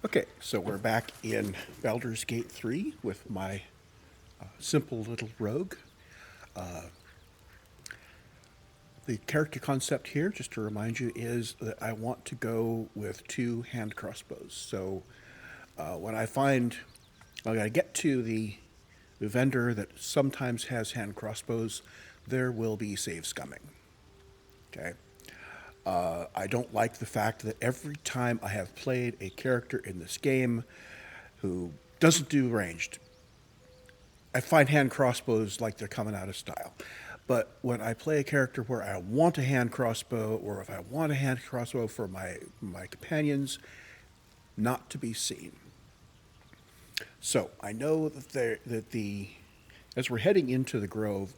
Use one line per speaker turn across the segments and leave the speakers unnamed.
Okay, so we're back in Baldur's Gate 3 with my simple little rogue. The character concept here, just to remind you, is that I want to go with two hand crossbows. So when I find I gotta get to the vendor that sometimes has hand crossbows, there will be save scumming. Okay. I don't like the fact that every time I have played a character in this game who doesn't do ranged, I find hand crossbows like they're coming out of style. But when I play a character where I want a hand crossbow, or if I want a hand crossbow for my companions, not to be seen. So I know that the as we're heading into the grove,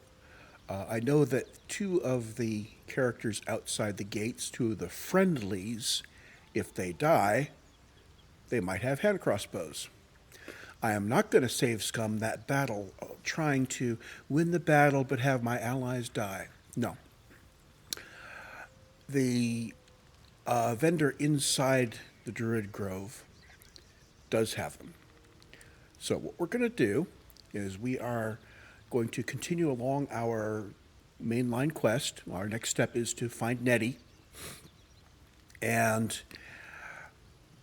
I know that two of the characters outside the gates, two of the friendlies, if they die, they might have hand crossbows. I am not going to save scum that battle, trying to win the battle but have my allies die. No. The vendor inside the Druid Grove does have them. So, what we're going to do is we are going to continue along our mainline quest. Our next step is to find Nettie. And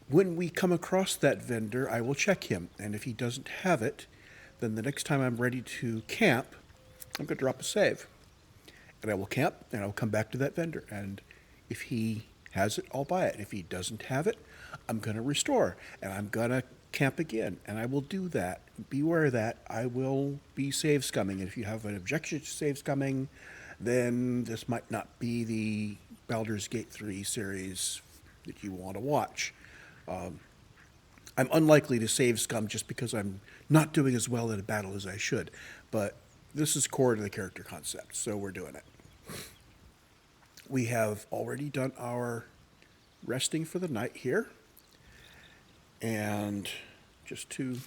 when we come across that vendor, I will check him. And if he doesn't have it, then the next time I'm ready to camp, I'm going to drop a save. And I will camp, and I'll come back to that vendor. And if he has it, I'll buy it. If he doesn't have it, I'm going to restore. And I'm going to camp again. And I will do that. Beware of that. I will be save scumming. And if you have an objection to save scumming, then this might not be the Baldur's Gate 3 series that you want to watch. I'm unlikely to save scum just because I'm not doing as well in a battle as I should. But this is core to the character concept, so we're doing it. We have already done our resting for the night here. And just to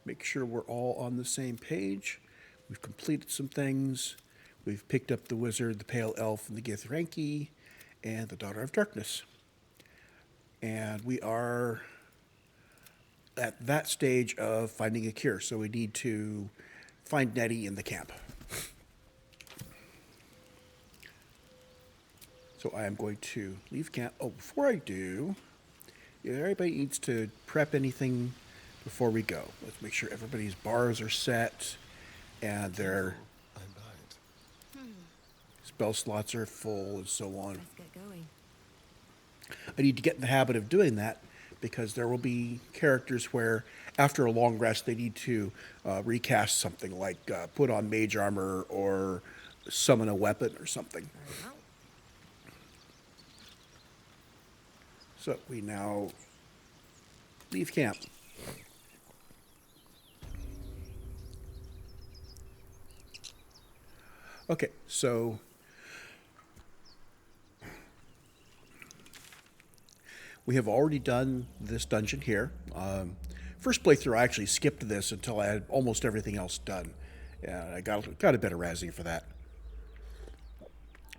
make sure we're all on the same page, we've completed some things. We've picked up the wizard, the pale elf, and the Githranki, and the daughter of darkness. And we are at that stage of finding a cure. So we need to find Nettie in the camp. So I am going to leave camp. Oh, before I do, everybody needs to prep anything before we go. Let's make sure everybody's bars are set and their
I'm right.
spell slots are full and so on.
Let's get going.
I need to get in the habit of doing that because there will be characters where after a long rest they need to recast something like put on mage armor or summon a weapon or something.
Very well.
So we now leave camp. Okay, so we have already done this dungeon here. First playthrough, I actually skipped this until I had almost everything else done. Yeah, I got a bit of razzing for that.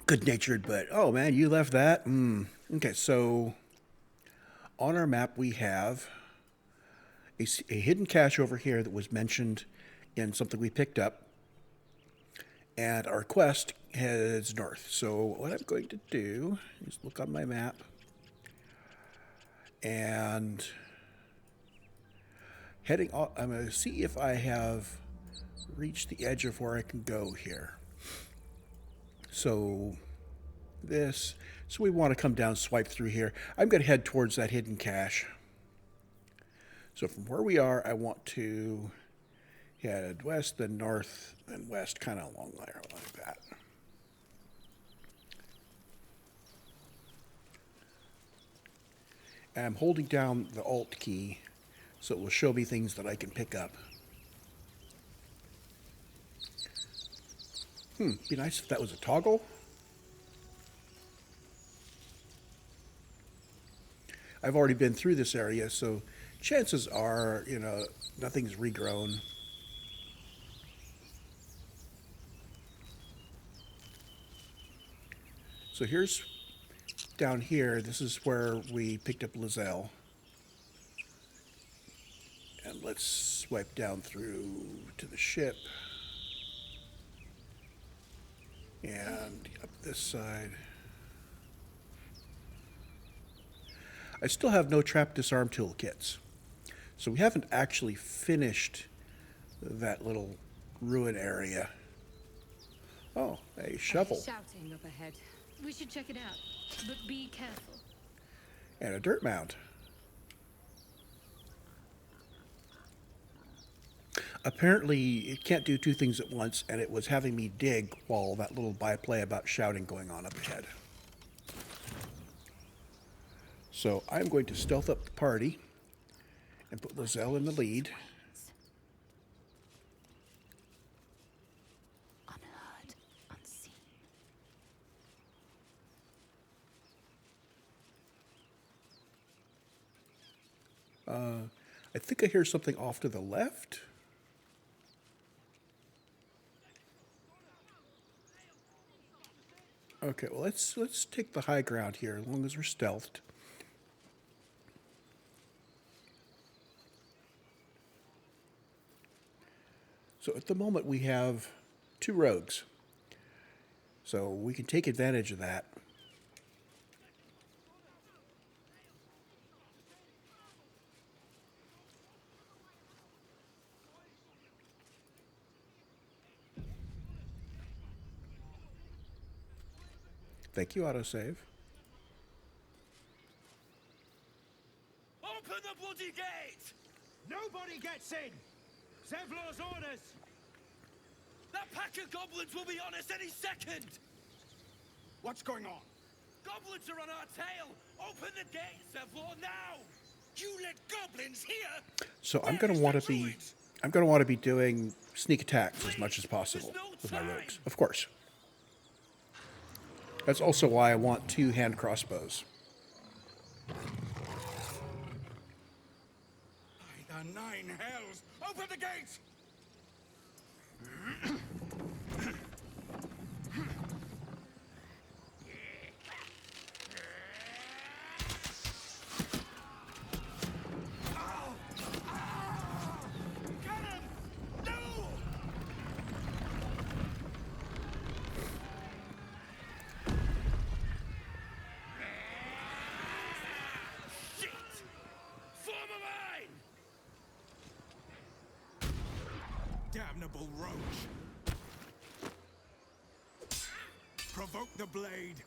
Good natured, but oh man, you left that. Okay, so on our map we have a hidden cache over here that was mentioned in something we picked up, and our quest heads north. So what I'm going to do is look on my map and heading off, I'm going to see if I have reached the edge of where I can go here. So we want to come down, swipe through here. I'm going to head towards that hidden cache. So from where we are, I want to head west, then north, then west, kind of along there like that. And I'm holding down the Alt key so it will show me things that I can pick up. Be nice if that was a toggle. I've already been through this area, so chances are, nothing's regrown. So here's down here. This is where we picked up Lizelle. And let's swipe down through to the ship. And up this side. I still have no trap disarm toolkits. So we haven't actually finished that little ruin area. Oh, a shovel.
Shouting up ahead. We should check it out, but be careful.
And a dirt mound. Apparently, it can't do two things at once, and it was having me dig while that little byplay about shouting going on up ahead. So I'm going to stealth up the party and put Lizelle in the lead.
Unheard, unseen.
I think I hear something off to the left. Okay, well let's take the high ground here as long as we're stealthed. So at the moment we have 2 rogues. So we can take advantage of that. Thank you, autosave.
Open the bloody gate!
Nobody gets in! Zevlor's orders!
That pack of goblins will be on us any second!
What's going on?
Goblins are on our tail! Open the gate, Zevlor, now! You let goblins here?
So I'm going to want to be doing sneak attacks as much as possible with my rogues, of course. That's also why I want 2 hand crossbows.
By the 9 hells! Open the gate!
Get him! No! Shit! Form a line!
Damnable roach! Provoke the blade!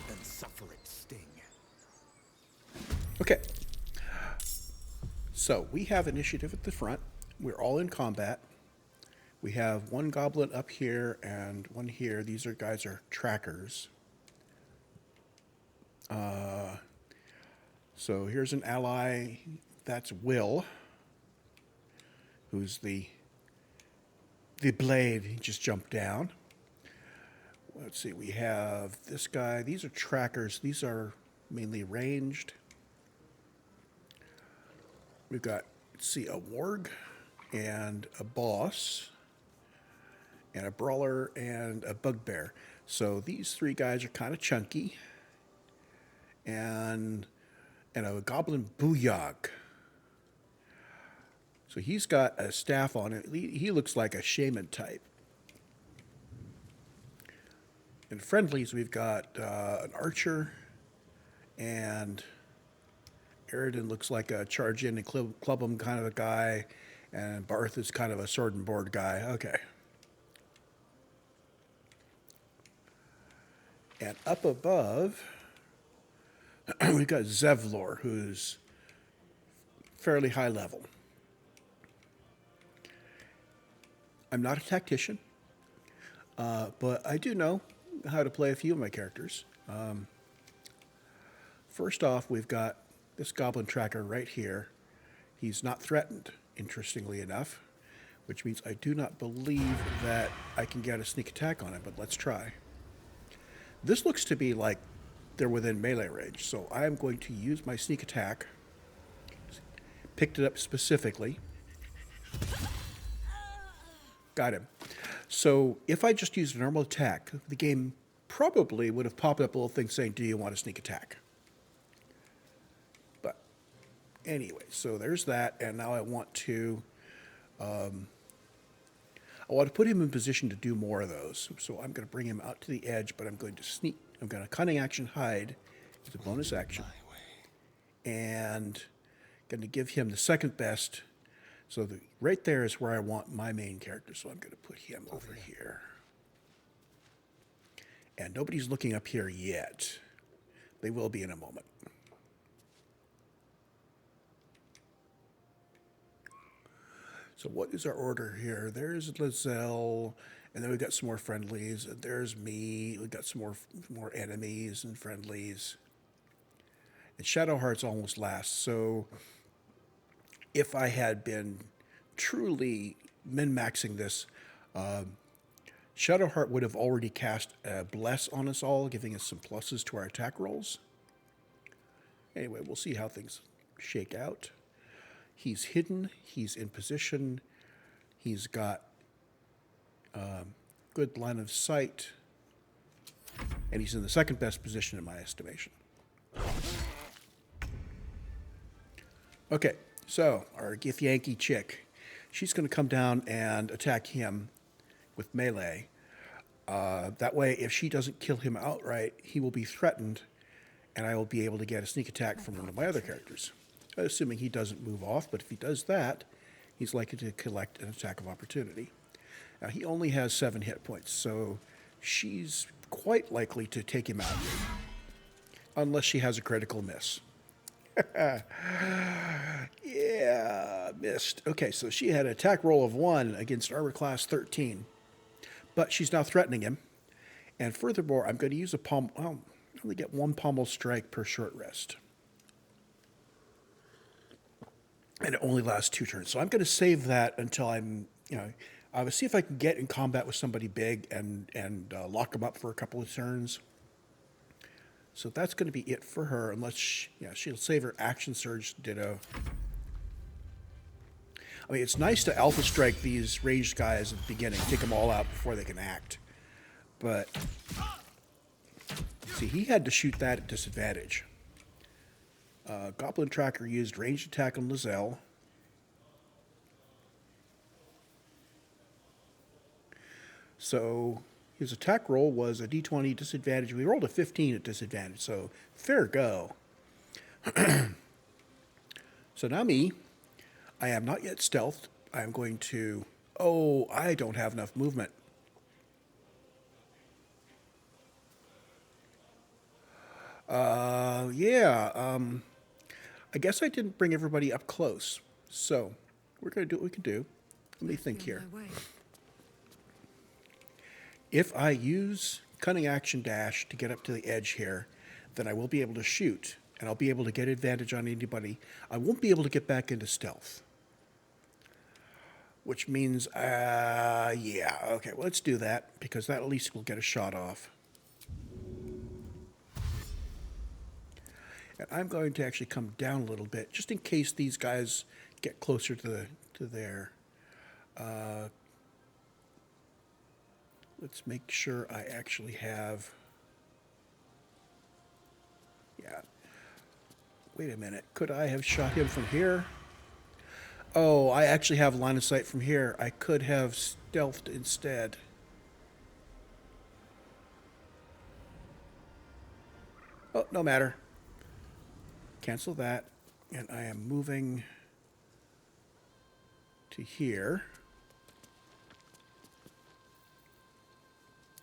And suffer its sting.
Okay. So we have initiative at the front. We're all in combat. We have 1 goblin up here and 1 here. These guys are trackers. So here's an ally. That's Will, who's the blade. He just jumped down. Let's see. We have this guy. These are trackers. These are mainly ranged. We've got, let's see, a warg and a boss and a brawler and a bugbear. So these 3 guys are kind of chunky. And a goblin booyog. So he's got a staff on it. He looks like a shaman type. In friendlies, we've got an archer, and Eridan looks like a charge in and club him kind of a guy, and Barth is kind of a sword and board guy. Okay. And up above, we've got Zevlor, who's fairly high level. I'm not a tactician, but I do know how to play a few of my characters. First off, we've got this goblin tracker right here. He's not threatened, interestingly enough, which means I do not believe that I can get a sneak attack on him, but let's try. This looks to be like they're within melee range, so I'm going to use my sneak attack. Picked it up specifically. Got him. So if I just used a normal attack, the game probably would have popped up a little thing saying, do you want a sneak attack? But Anyway, so there's that, and now I want to put him in position to do more of those. So I'm going to bring him out to the edge, but I'm going to sneak. I'm going to cunning action hide. It's a bonus action, and going to give him the second best. So right there is where I want my main character. So I'm going to put him over here. And nobody's looking up here yet. They will be in a moment. So what is our order here? There's Lizelle, and then we've got some more friendlies. And there's me. We've got some more enemies and friendlies. And Shadowheart's almost last. So if I had been truly min-maxing this, Shadowheart would have already cast a Bless on us all, giving us some pluses to our attack rolls. Anyway, we'll see how things shake out. He's hidden. He's in position. He's got good line of sight. And he's in the second best position in my estimation. Okay, so our Githyanki chick, she's going to come down and attack him with melee. That way, if she doesn't kill him outright, he will be threatened, and I will be able to get a sneak attack from one of my other characters. Assuming he doesn't move off, but if he does that, he's likely to collect an attack of opportunity. Now, he only has 7 hit points, so she's quite likely to take him out, unless she has a critical miss. Yeah, missed. Okay, so she had an attack roll of 1 against armor class 13. But she's now threatening him. And furthermore, I'm going to use a pommel. Well, I only get 1 pommel strike per short rest. And it only lasts 2 turns. So I'm going to save that until I'm, I will see if I can get in combat with somebody big and lock them up for a couple of turns. So that's going to be it for her, unless she'll save her action surge ditto. I mean, it's nice to alpha strike these ranged guys at the beginning, take them all out before they can act. But, see, he had to shoot that at disadvantage. Goblin Tracker used ranged attack on Lizelle. So his attack roll was a d20 disadvantage. We rolled a 15 at disadvantage, so fair go. So now me. I am not yet stealthed. I am going to... Oh, I don't have enough movement. I guess I didn't bring everybody up close. So, we're going to do what we can do. Let me think here. If I use cunning action dash to get up to the edge here, then I will be able to shoot, and I'll be able to get advantage on anybody. I won't be able to get back into stealth. Which means, yeah, okay, well, let's do that, because that at least will get a shot off. And I'm going to actually come down a little bit, just in case these guys get closer to there. Let's make sure I actually have... Yeah. Wait a minute. Could I have shot him from here? Oh, I actually have line of sight from here. I could have stealthed instead. Oh, no matter. Cancel that. And I am moving to here.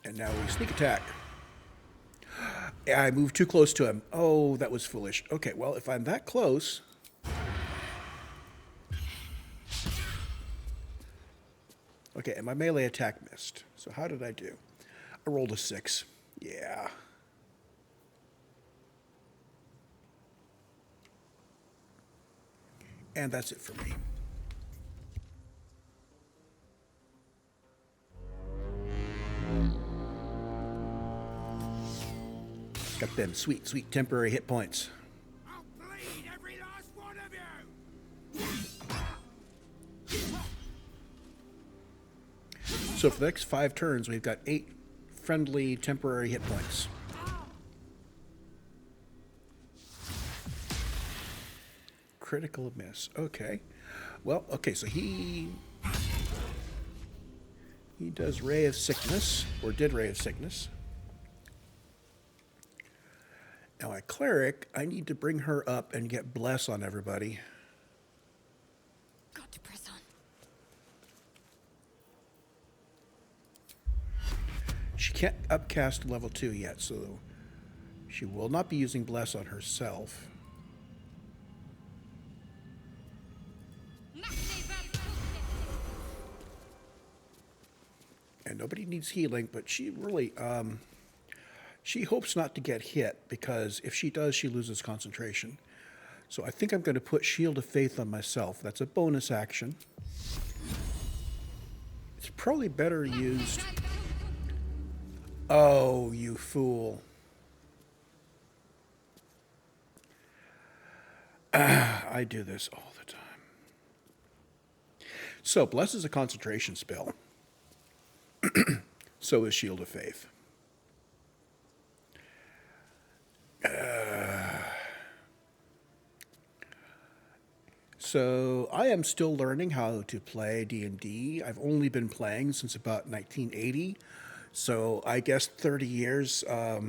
And now we sneak attack. I moved too close to him. Oh, that was foolish. Okay, well, if I'm that close... Okay, and my melee attack missed. So how did I do? I rolled a 6. Yeah. And that's it for me. Got them sweet, sweet temporary hit points.
I'll bleed every last one of you!
So for the next 5 turns, we've got 8 friendly temporary hit points. critical miss. Okay. Well, okay, so he does Ray of Sickness, or did Ray of Sickness. Now my cleric, I need to bring her up and get Bless on everybody.
Got to press on.
She can't upcast level 2 yet, so she will not be using Bless on herself. And nobody needs healing, but she really, she hopes not to get hit, because if she does, she loses concentration. So I think I'm going to put Shield of Faith on myself. That's a bonus action. It's probably better used... Oh, you fool. I do this all the time. So, Bless is a concentration spell. So is Shield of Faith. So I am still learning how to play D&D. I've only been playing since about 1980. So I guess 30 years. How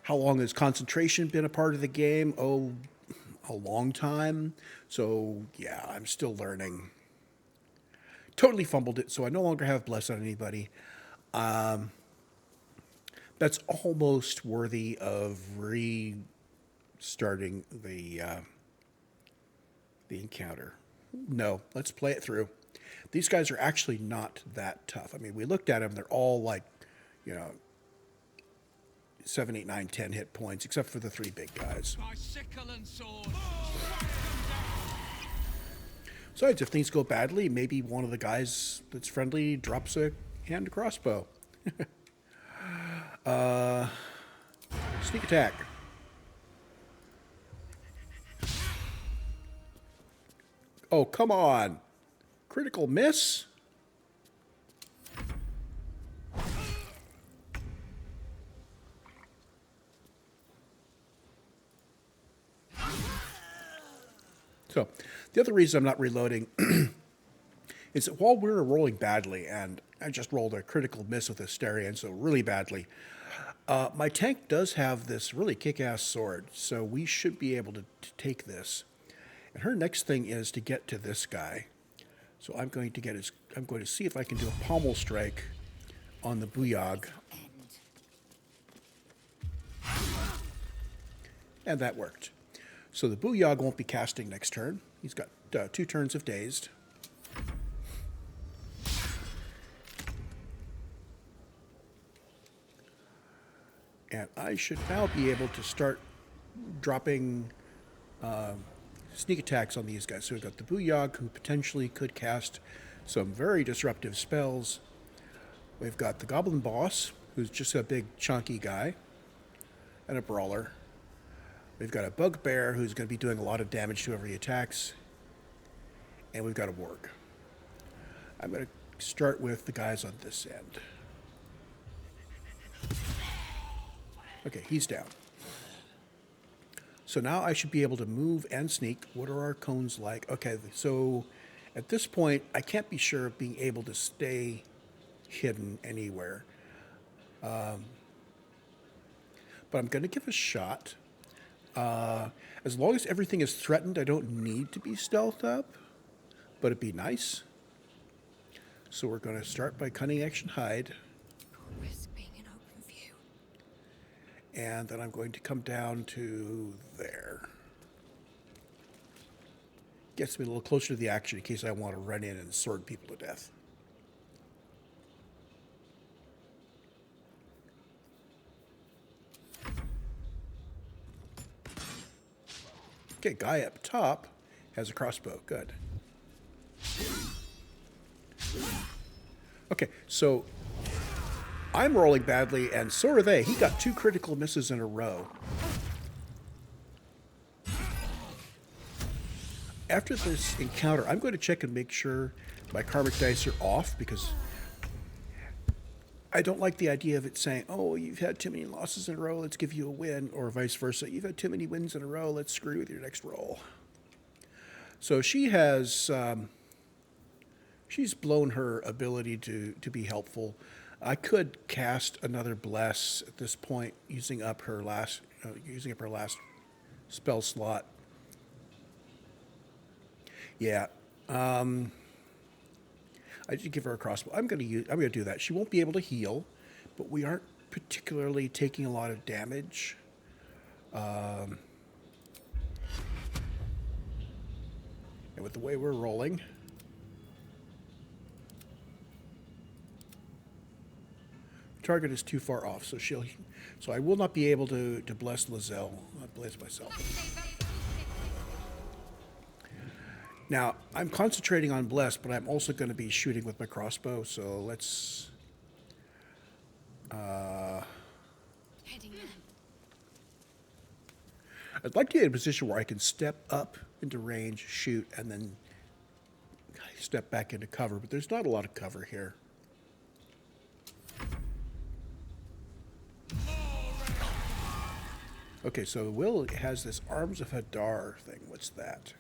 long has concentration been a part of the game? Oh, a long time. So yeah, I'm still learning. Totally fumbled it, so I no longer have Bless on anybody. That's almost worthy of restarting the encounter. No, let's play it through. These guys are actually not that tough. I mean, we looked at them, they're all like, 7, 8, 9, 10 hit points, except for the 3 big guys.
My sickle and sword.
Besides, if things go badly, maybe one of the guys that's friendly drops a hand crossbow. Sneak attack. Oh, come on. Critical miss? So, the other reason I'm not reloading is that while we were rolling badly, and I just rolled a critical miss with Asterion, so really badly, my tank does have this really kick-ass sword, so we should be able to take this. And her next thing is to get to this guy. So I'm going to see if I can do a pommel strike on the Booyog. And that worked. So the Booyog won't be casting next turn. He's got 2 turns of dazed. And I should now be able to start dropping sneak attacks on these guys. So we've got the Booyog, who potentially could cast some very disruptive spells. We've got the Goblin Boss, who's just a big chunky guy, and a Brawler. We've got a Bugbear, who's going to be doing a lot of damage to whoever he attacks. And we've got a Warg. I'm going to start with the guys on this end. Okay, he's down. So now I should be able to move and sneak. What are our cones like? Okay, so at this point, I can't be sure of being able to stay hidden anywhere. But I'm going to give a shot. As long as everything is threatened, I don't need to be stealthed up, but it'd be nice. So we're going to start by cunning action hide.
Risk being in open view.
And then I'm going to come down to there. Gets me a little closer to the action in case I want to run in and sword people to death. Okay, guy up top has a crossbow. Good. Okay, so I'm rolling badly, and so are they. He got 2 critical misses in a row. After this encounter, I'm going to check and make sure my karmic dice are off, because I don't like the idea of it saying, oh, you've had too many losses in a row, let's give you a win, or vice versa. You've had too many wins in a row, let's screw you with your next roll. So she has, she's blown her ability to be helpful. I could cast another bless at this point, using up her last spell slot. Yeah, I did give her a crossbow. I'm gonna do that. She won't be able to heal, but we aren't particularly taking a lot of damage. And with the way we're rolling, target is too far off, so so I will not be able to bless Lizelle. I'll bless myself. Now, I'm concentrating on bless, but I'm also going to be shooting with my crossbow, so let's...
Heading in.
I'd like to get in a position where I can step up into range, shoot, and then step back into cover, but there's not a lot of cover here. Okay, so Will has this Arms of Hadar thing. What's that?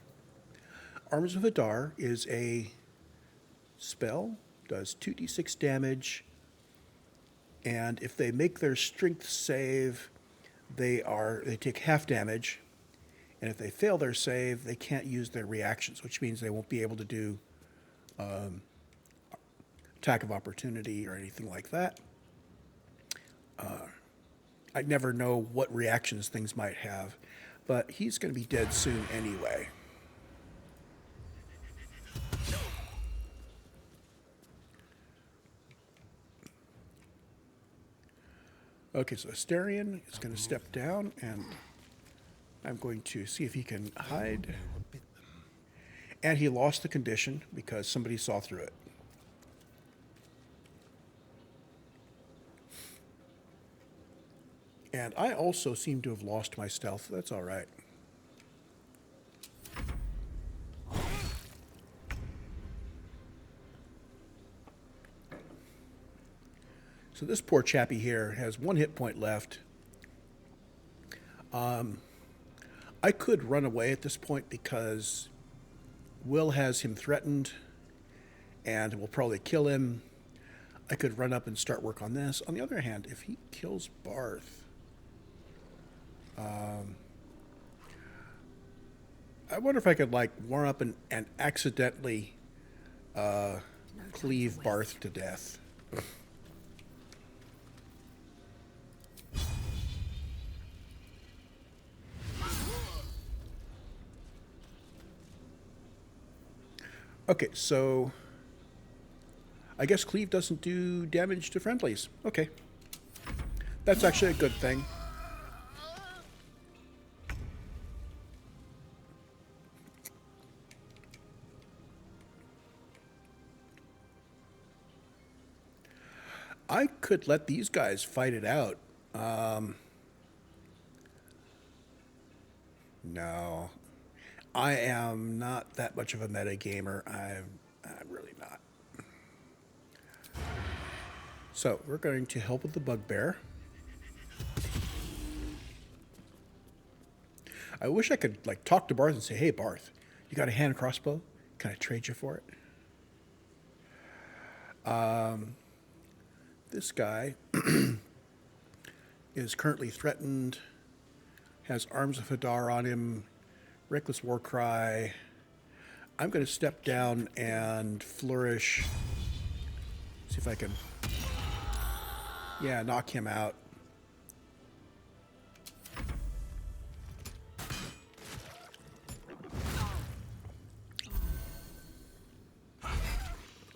Arms of Hadar is a spell, does 2d6 damage, and if they make their strength save, they take half damage, and if they fail their save, they can't use their reactions, which means they won't be able to do attack of opportunity or anything like that. I never know what reactions things might have, but he's going to be dead soon anyway. Okay, so Asterion is going to step down, and I'm going to see if he can hide. And he lost the condition because somebody saw through it. And I also seem to have lost my stealth. That's all right. So this poor chappie here has 1 hit point left. I could run away at this point because Will has him threatened and will probably kill him. I could run up and start work on this. On the other hand, if he kills Barth, I wonder if I could like warm up and accidentally cleave Barth to death. Okay, so I guess cleave doesn't do damage to friendlies. Okay. That's actually a good thing. I could let these guys fight it out. No. I am not that much of a meta gamer. I'm really not. So we're going to help with the bugbear. I wish I could like talk to Barth and say, "Hey, Barth, you got a hand crossbow? Can I trade you for it?" This guy is currently threatened, has Arms of Hadar on him, Reckless Warcry. I'm going to step down and flourish. See if I can, knock him out.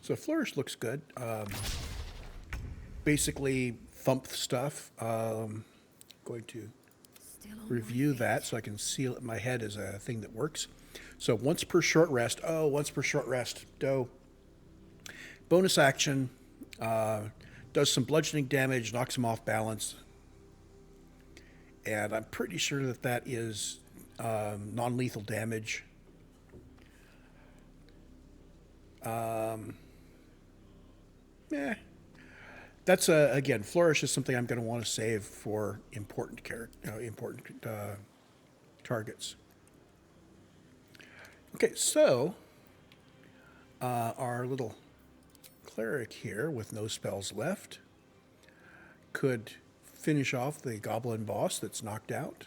So flourish looks good. Basically thump stuff. Going to review that so I can seal it in my head as a thing that works. So once per short rest. Oh, once per short rest. Doe. Bonus action. Does some bludgeoning damage, knocks him off balance. And I'm pretty sure that that is non-lethal damage. That's again, flourish is something I'm going to want to save for important important targets. Okay, so our little cleric here with no spells left could finish off the goblin boss that's knocked out.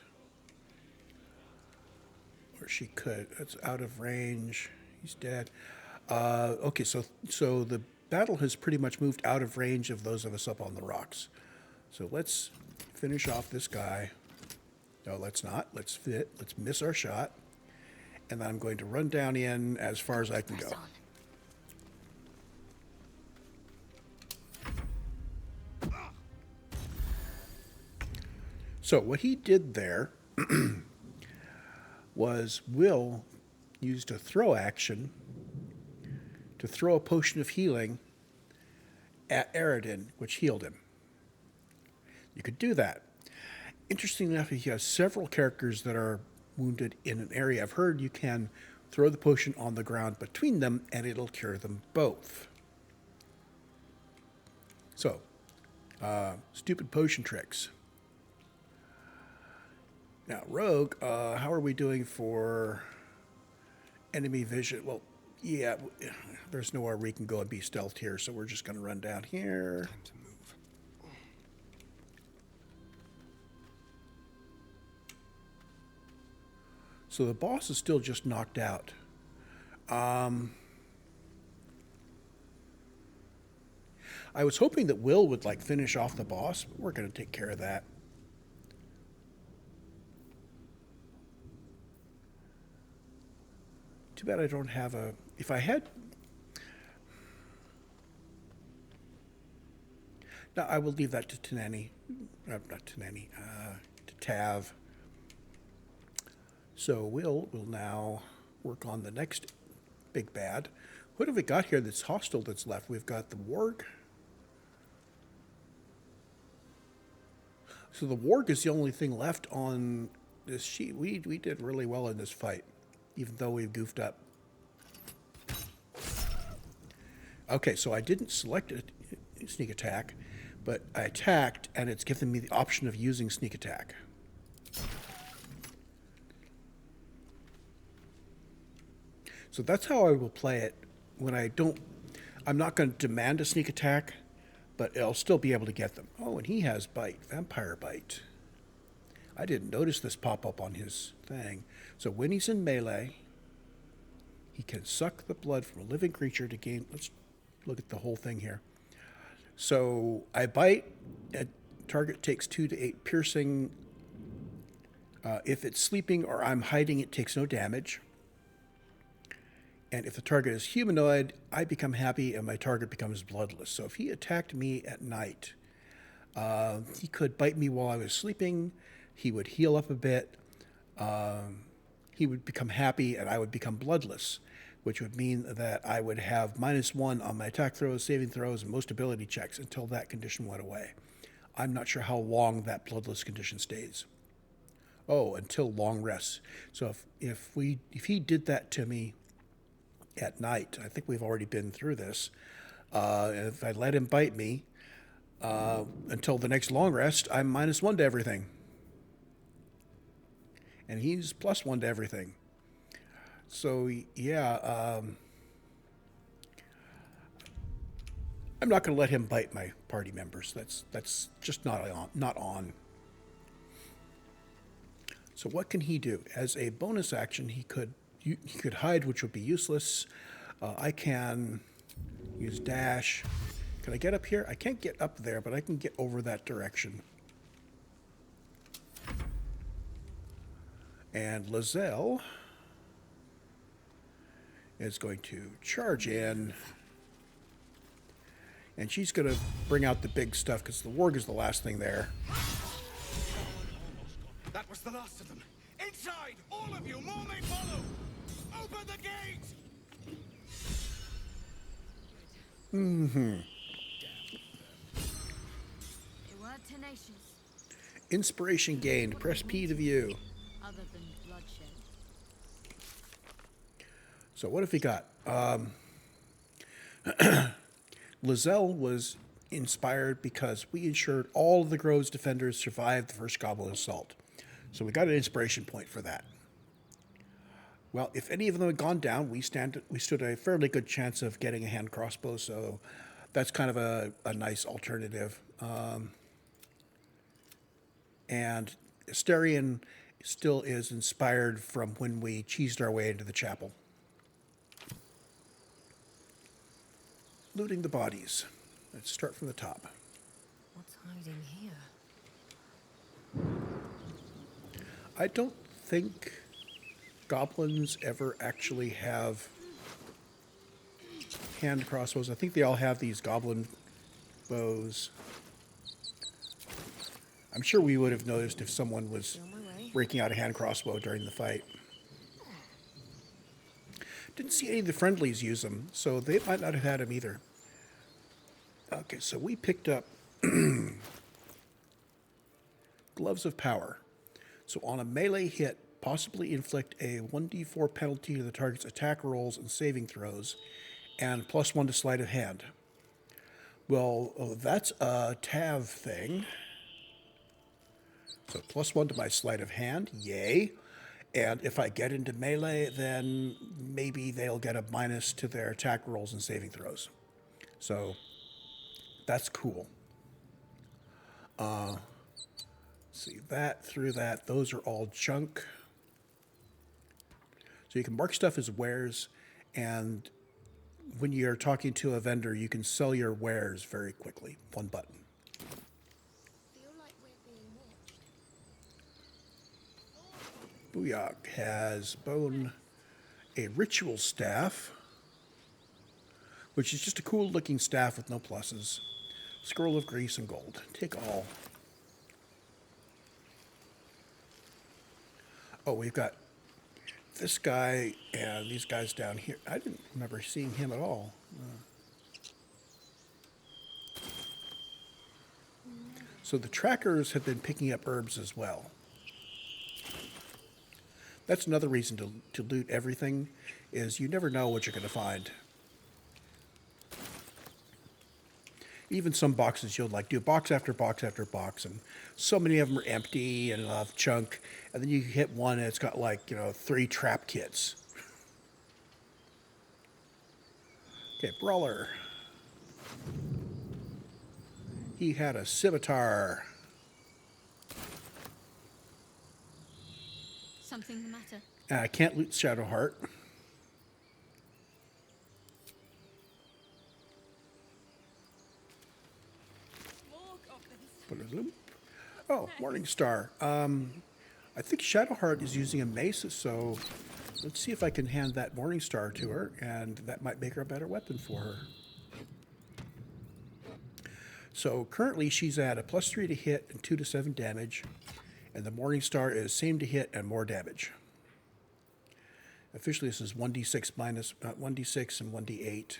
Or she could. It's out of range. He's dead. Okay, so the battle has pretty much moved out of range of those of us up on the rocks. So let's finish off this guy. No, let's not. Let's miss our shot. And then I'm going to run down in as far as I can go. So what he did there was Will used a throw action to throw a potion of healing at Aridin, which healed him. You could do that. Interesting enough, he has several characters that are wounded in an area. I've heard you can throw the potion on the ground between them and it'll cure them both. So, stupid potion tricks. Now, Rogue, how are we doing for enemy vision? Well, yeah, there's nowhere we can go and be stealthed here, so we're just going to run down here.
Time to move.
So the boss is still just knocked out. I was hoping that Will would like finish off the boss, but we're going to take care of that. Too bad I don't have a... If I had... No, I will leave that to Tanani. Not Tanani. To Tav. So we'll now work on the next big bad. What have we got here that's hostile that's left? We've got the warg. So the warg is the only thing left on this sheet. We did really well in this fight, even though we've goofed up. Okay, so I didn't select a sneak attack, but I attacked, and it's given me the option of using sneak attack. So that's how I will play it when I don't... I'm not going to demand a sneak attack, but I'll still be able to get them. Oh, and he has bite, vampire bite. I didn't notice this pop up on his thing. So when he's in melee, he can suck the blood from a living creature to gain... Let's look at the whole thing here. So I bite, target takes 2 to 8 piercing. If it's sleeping or I'm hiding, it takes no damage. And if the target is humanoid, I become happy and my target becomes bloodless. So if he attacked me at night, he could bite me while I was sleeping. He would heal up a bit. He would become happy and I would become bloodless, which would mean that I would have -1 on my attack throws, saving throws, and most ability checks until that condition went away. I'm not sure how long that bloodless condition stays. Oh, until long rests. So if he did that to me at night, I think we've already been through this, and if I let him bite me until the next long rest, I'm -1 to everything. And he's +1 to everything. So, yeah, I'm not going to let him bite my party members. That's just not on. So what can he do? As a bonus action, he could hide, which would be useless. I can use dash. Can I get up here? I can't get up there, but I can get over that direction. And Lizelle is going to charge in. And she's going to bring out the big stuff because the warg is the last thing there.
That was the last of them. Inside! All of you! More may follow! Open the gate!
They were tenacious,
Inspiration gained. Press P to view.
other than bloodshed.
So what have we got? Lizelle was inspired because we ensured all of the Grove's defenders survived the first Goblin assault. So we got an inspiration point for that. Well, if any of them had gone down, we stood a fairly good chance of getting a hand crossbow, so that's kind of a nice alternative. And Asterion still is inspired from when we cheesed our way into the chapel. Looting the bodies. Let's start from the top.
What's hiding here?
I don't think goblins ever actually have hand crossbows. I think they all have these goblin bows. I'm sure we would have noticed if someone was breaking out a hand crossbow during the fight. Didn't see any of the friendlies use them, so they might not have had them either. Okay, so we picked up Gloves of Power. So on a melee hit, possibly inflict a 1d4 penalty to the target's attack rolls and saving throws, and +1 to sleight of hand. Well, that's a Tav thing. So +1 to my sleight of hand, yay. And if I get into melee, then maybe they'll get a minus to their attack rolls and saving throws. So that's cool. See, that through that, those are all junk. So you can mark stuff as wares, and when you're talking to a vendor, you can sell your wares very quickly. One button.
Feel like we're being watched.
Booyak has a ritual staff, which is just a cool looking staff with no pluses. Scroll of grease and gold. Take all. Oh, we've got this guy and these guys down here. I didn't remember seeing him at all. So the trackers have been picking up herbs as well. That's another reason to loot everything, is you never know what you're going to find. Even some boxes, you'll like do box after box after box, and so many of them are empty and have junk, and then you hit one and it's got like, 3 trap kits. Okay, Brawler. He had a scimitar.
Something the matter?
I can't loot Shadowheart. Oh, Morningstar. I think Shadowheart is using a mace, so let's see if I can hand that Morningstar to her, and that might make her a better weapon for her. So currently she's at a +3 to hit and 2 to 7 damage, and the Morningstar is same to hit and more damage. Officially, this is 1d6 minus 1d6 and 1d8.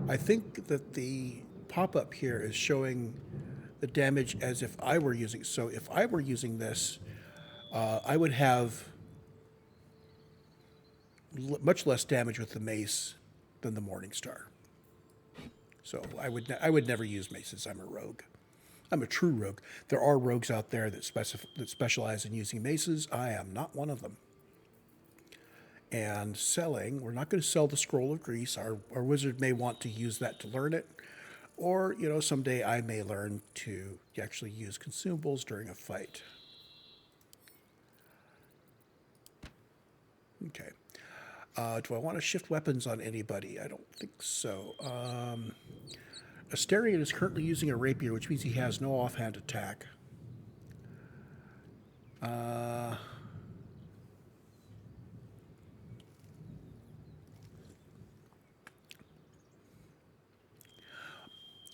I think that the pop-up here is showing the damage as if I were using. So if I were using this, I would have much less damage with the mace than the Morningstar. So I would never use maces. I'm a rogue. I'm a true rogue. There are rogues out there that specialize in using maces. I am not one of them. And selling, we're not going to sell the Scroll of Grease. Our wizard may want to use that to learn it. Or, someday I may learn to actually use consumables during a fight. Okay. Do I want to shift weapons on anybody? I don't think so. Asterion is currently using a rapier, which means he has no offhand attack.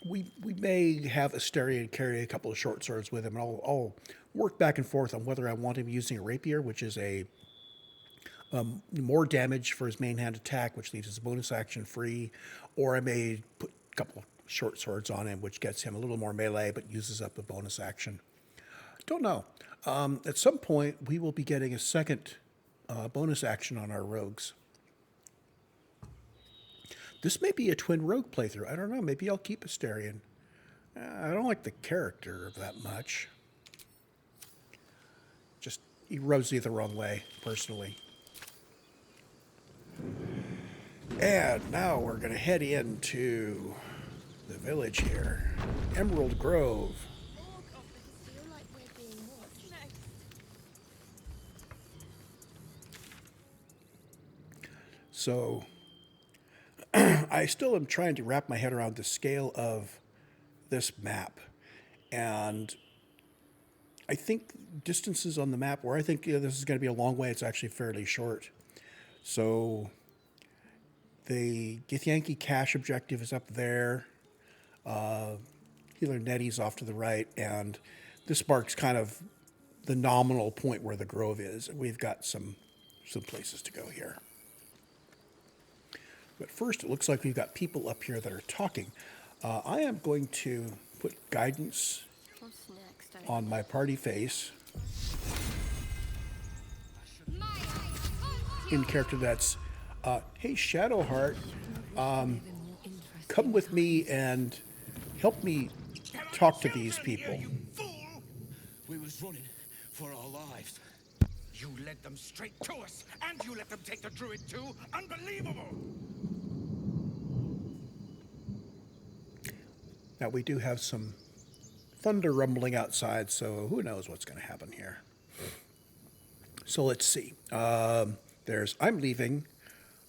We may have Asterion carry a couple of short swords with him, and I'll work back and forth on whether I want him using a rapier, which is a more damage for his main hand attack, which leaves his bonus action free, or I may put a couple of short swords on him, which gets him a little more melee but uses up a bonus action. Don't know. At some point, we will be getting a second bonus action on our rogues. This may be a twin rogue playthrough. I don't know. Maybe I'll keep Asterion. I don't like the character that much. Just, he rubs me the wrong way, personally. And now we're going to head into the village here. Emerald Grove.
I feel like we're being watched.
So, I still am trying to wrap my head around the scale of this map. And I think distances on the map where I think this is going to be a long way, it's actually fairly short. So, the Githyanki cache objective is up there. Healer Nettie's off to the right. And this marks kind of the nominal point where the grove is. We've got some places to go here. But first, it looks like we've got people up here that are talking. I am going to put guidance
What's next?
on my party face in character that's, hey, Shadowheart, come with me and help me talk to these people.
You fool! We was running for our lives. You led them straight to us, and you let them take the druid too? Unbelievable!
Now, we do have some thunder rumbling outside, so who knows what's going to happen here. So let's see. There's I'm leaving,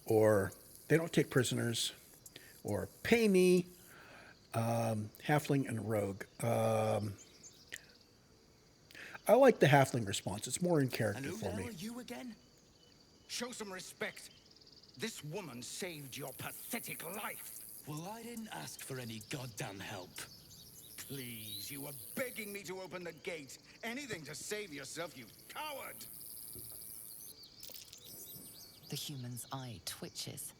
or they don't take prisoners, or pay me, halfling and rogue. I like the halfling response. It's more in
And
character
who
for
the
me.
hell are you again? Show some respect. This woman saved your pathetic life.
Well, I didn't ask for any goddamn help.
Please, you were begging me to open the gate. Anything to save yourself, you coward!
The human's eye twitches.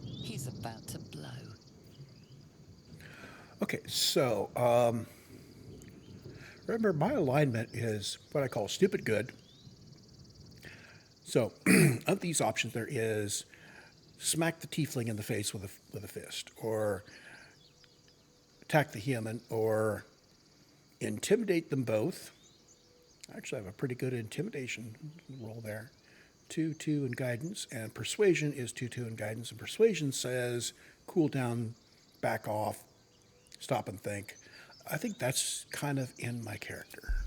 He's about to blow.
Okay, so remember, my alignment is what I call stupid good. So, of these options, there is smack the tiefling in the face with a fist, or attack the human, or intimidate them both. Actually, I have a pretty good intimidation roll there. 2-2 in guidance, and persuasion is 2-2 in guidance, and persuasion says cool down, back off, stop and think. I think that's kind of in my character.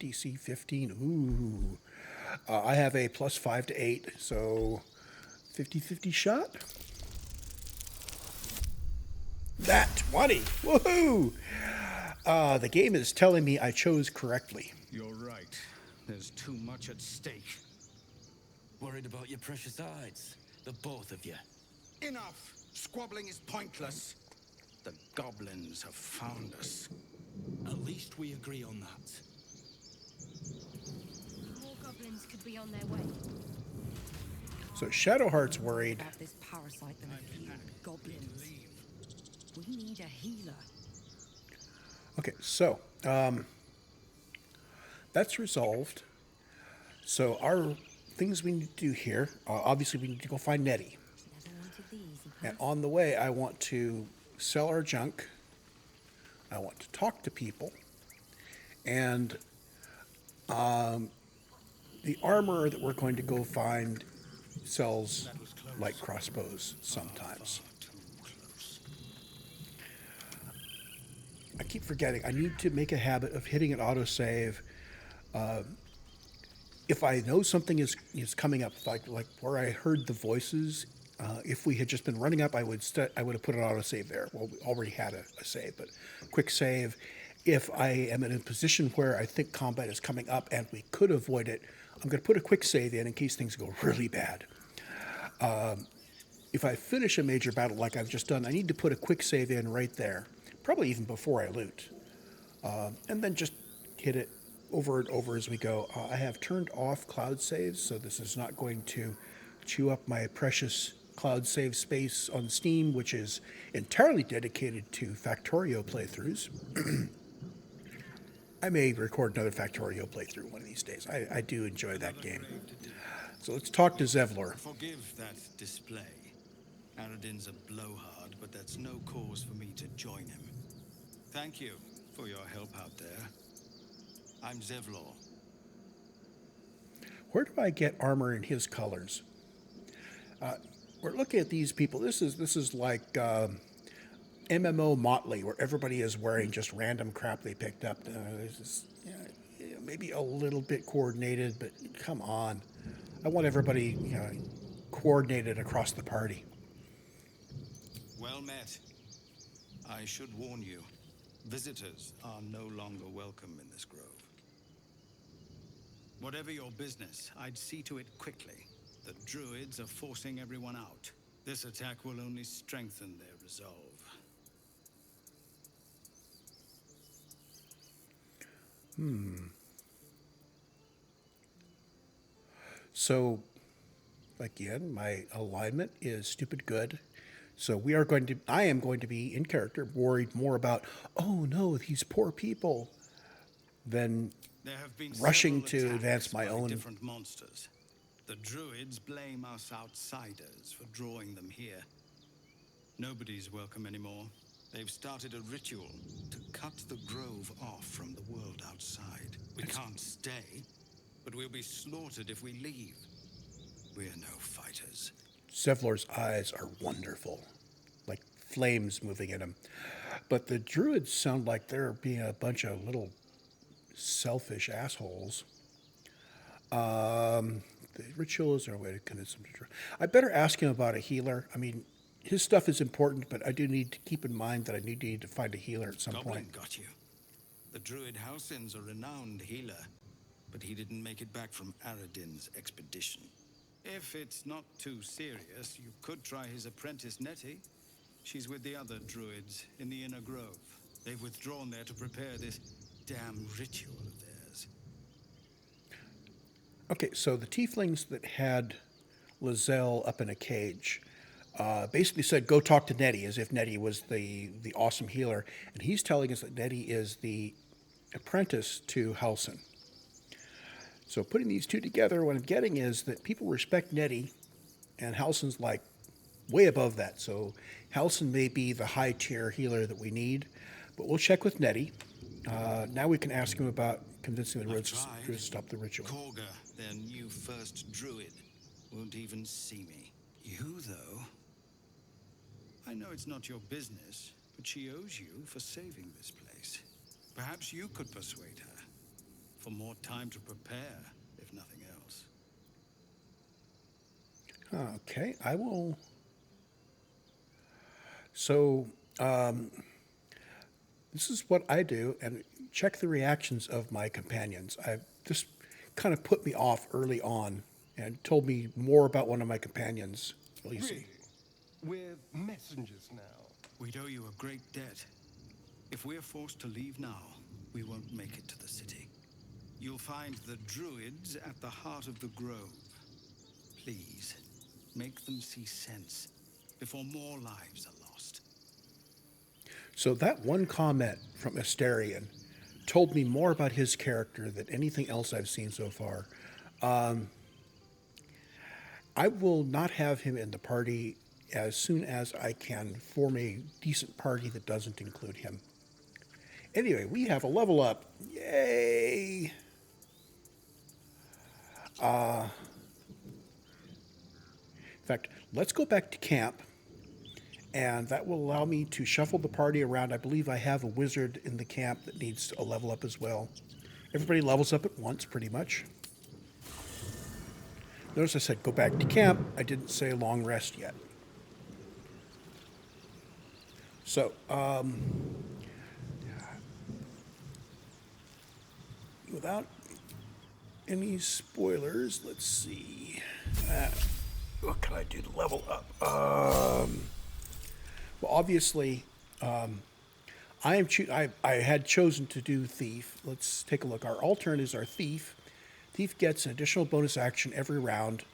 DC 15, ooh. I have a +5 to 8, so 50-50 shot. That 20, woohoo! The game is telling me I chose correctly.
You're right. There's too much at stake.
Worried about your precious hides, the both of you.
Enough! Squabbling is pointless. The goblins have found us.
At least we agree on that.
More goblins could be on their way.
So Shadowheart's worried.
About this parasite than a few goblins. We need a healer.
Okay, so that's resolved. So our things we need to do here, obviously we need to go find Nettie.
Never wanted these.
And on the way, I want to sell our junk. I want to talk to people. And the armor that we're going to go find sells light crossbows sometimes. I keep forgetting. I need to make a habit of hitting an autosave. If I know something is coming up, like where I heard the voices, if we had just been running up, I would have put an autosave there. Well, we already had a save, but quick save. If I am in a position where I think combat is coming up and we could avoid it, I'm going to put a quick save in case things go really bad. If I finish a major battle like I've just done, I need to put a quick save in right there, probably even before I loot, and then just hit it over and over as we go. I have turned off cloud saves, so this is not going to chew up my precious cloud save space on Steam, which is entirely dedicated to Factorio playthroughs. I may record another Factorio playthrough one of these days. I do enjoy that game. So let's talk to Zevlor.
Forgive that display. Aradin's a blowhard, but that's no cause for me to join him. Thank you for your help out there. I'm Zevlor.
Where do I get armor in his colors? We're looking at these people. This is like MMO Motley, where everybody is wearing just random crap they picked up. This is, maybe a little bit coordinated, but come on. I want everybody coordinated across the party.
Well met. I should warn you, visitors are no longer welcome in this grove. Whatever your business, I'd see to it quickly. The Druids are forcing everyone out. This attack will only strengthen their resolve.
So, again, my alignment is stupid good. So I am going to be in character worried more about, oh no, these poor people, than
There have been
rushing
several
to advance
attacks
my
by
own.
different monsters. The Druids blame us outsiders for drawing them here. Nobody's welcome anymore. They've started a ritual to cut the grove off from the world outside. We can't stay, but we'll be slaughtered if we leave. We're no fighters.
Zevlor's eyes are wonderful, like flames moving in them. But the druids sound like they're being a bunch of little selfish assholes. The ritual is our way to convince them to try. I better ask him about a healer. I mean, his stuff is important, but I do need to keep in mind that I need to find a healer at some
Goblin
point.
got you. The Druid Halsin's a renowned healer, but he didn't make it back from Aradin's expedition. If it's not too serious, you could try his apprentice Nettie. She's with the other Druids in the Inner Grove. They've withdrawn there to prepare this damn ritual of theirs.
Okay, so the tieflings that had Lizelle up in a cage basically said, go talk to Nettie, as if Nettie was the awesome healer. And he's telling us that Nettie is the apprentice to Halsin. So putting these two together, what I'm getting is that people respect Nettie, and Halsin's like way above that. So Halsin may be the high tier healer that we need, but we'll check with Nettie. Now we can ask him about convincing the Druids to stop the ritual.
Korga, their new first Druid, won't even see me. You, though? I know it's not your business, but she owes you for saving this place. Perhaps you could persuade her. For more time to prepare, if nothing else.
Okay, I will. So, this is what I do, and check the reactions of my companions. This kind of put me off early on and told me more about one of my companions, Lisi.
Really? We're messengers now.
We'd owe you a great debt. If we're forced to leave now, we won't make it to the city. You'll find the Druids at the heart of the grove. Please, make them see sense before more lives are lost.
So that one comment from Asterion told me more about his character than anything else I've seen so far. I will not have him in the party as soon as I can form a decent party that doesn't include him. Anyway, we have a level up. Yay! In fact, let's go back to camp, and that will allow me to shuffle the party around. I believe I have a wizard in the camp that needs a level up as well. Everybody levels up at once, pretty much. Notice I said go back to camp. I didn't say long rest yet. So, without any spoilers, let's see. What can I do to level up? Well, obviously, I had chosen to do Thief. Let's take a look. Our alternate is our Thief. Thief gets an additional bonus action every round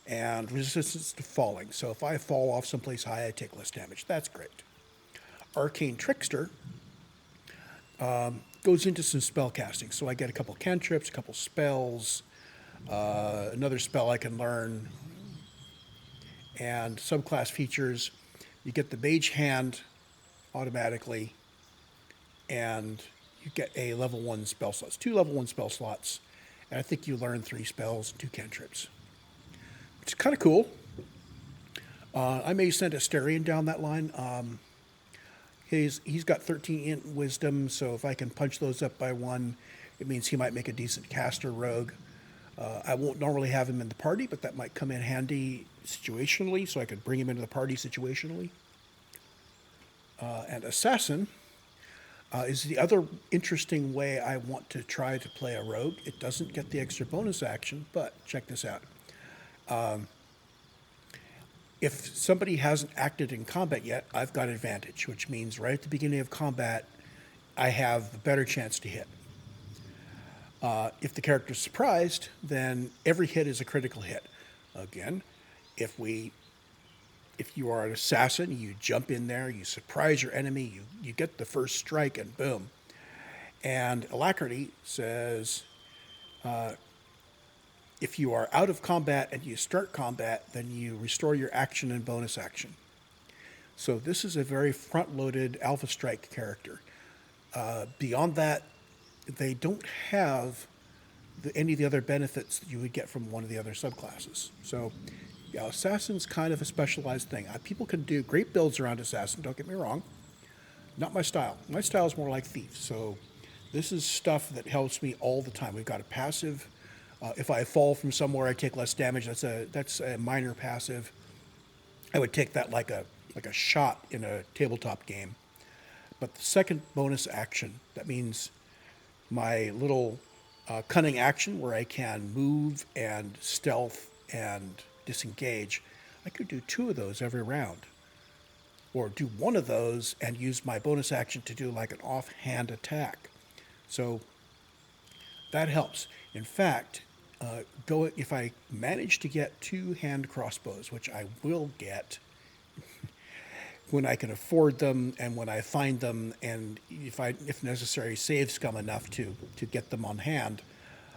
and resistance to falling. So if I fall off someplace high, I take less damage. That's great. Arcane Trickster goes into some spell casting. So I get a couple cantrips, a couple spells, Another spell I can learn, and subclass features. You get the Mage Hand automatically, and you get a level 1 spell slots, 2 level 1 spell slots, and I think you learn 3 spells and 2 cantrips. It's kind of cool. I may send Asterion down that line. He's got 13 int wisdom, so if I can punch those up by 1, it means he might make a decent caster rogue. I won't normally have him in the party, but that might come in handy situationally, so I could bring him into the party situationally. And Assassin is the other interesting way I want to try to play a rogue. It doesn't get the extra bonus action, but check this out. If somebody hasn't acted in combat yet, I've got advantage, which means right at the beginning of combat, I have a better chance to hit. If the character's surprised, then every hit is a critical hit. Again, if you are an assassin, you jump in there, you surprise your enemy, you get the first strike, and boom. And Alacrity says, if you are out of combat and you start combat, then you restore your action and bonus action. So this is a very front-loaded Alpha Strike character. Beyond that, they don't have any of the other benefits that you would get from one of the other subclasses. So yeah, Assassin's kind of a specialized thing. People can do great builds around Assassin, don't get me wrong. Not my style. My style is more like Thief. So this is stuff that helps me all the time. We've got a passive. If I fall from somewhere, I take less damage. That's a minor passive. I would take that like a shot in a tabletop game. But the second bonus action, that means my little cunning action where I can move and stealth and disengage. I could do 2 of those every round. Or do 1 of those and use my bonus action to do like an offhand attack. So that helps. In fact, if I manage to get 2 hand crossbows, which I will get when I can afford them and when I find them, and if necessary, save scum enough to get them on hand,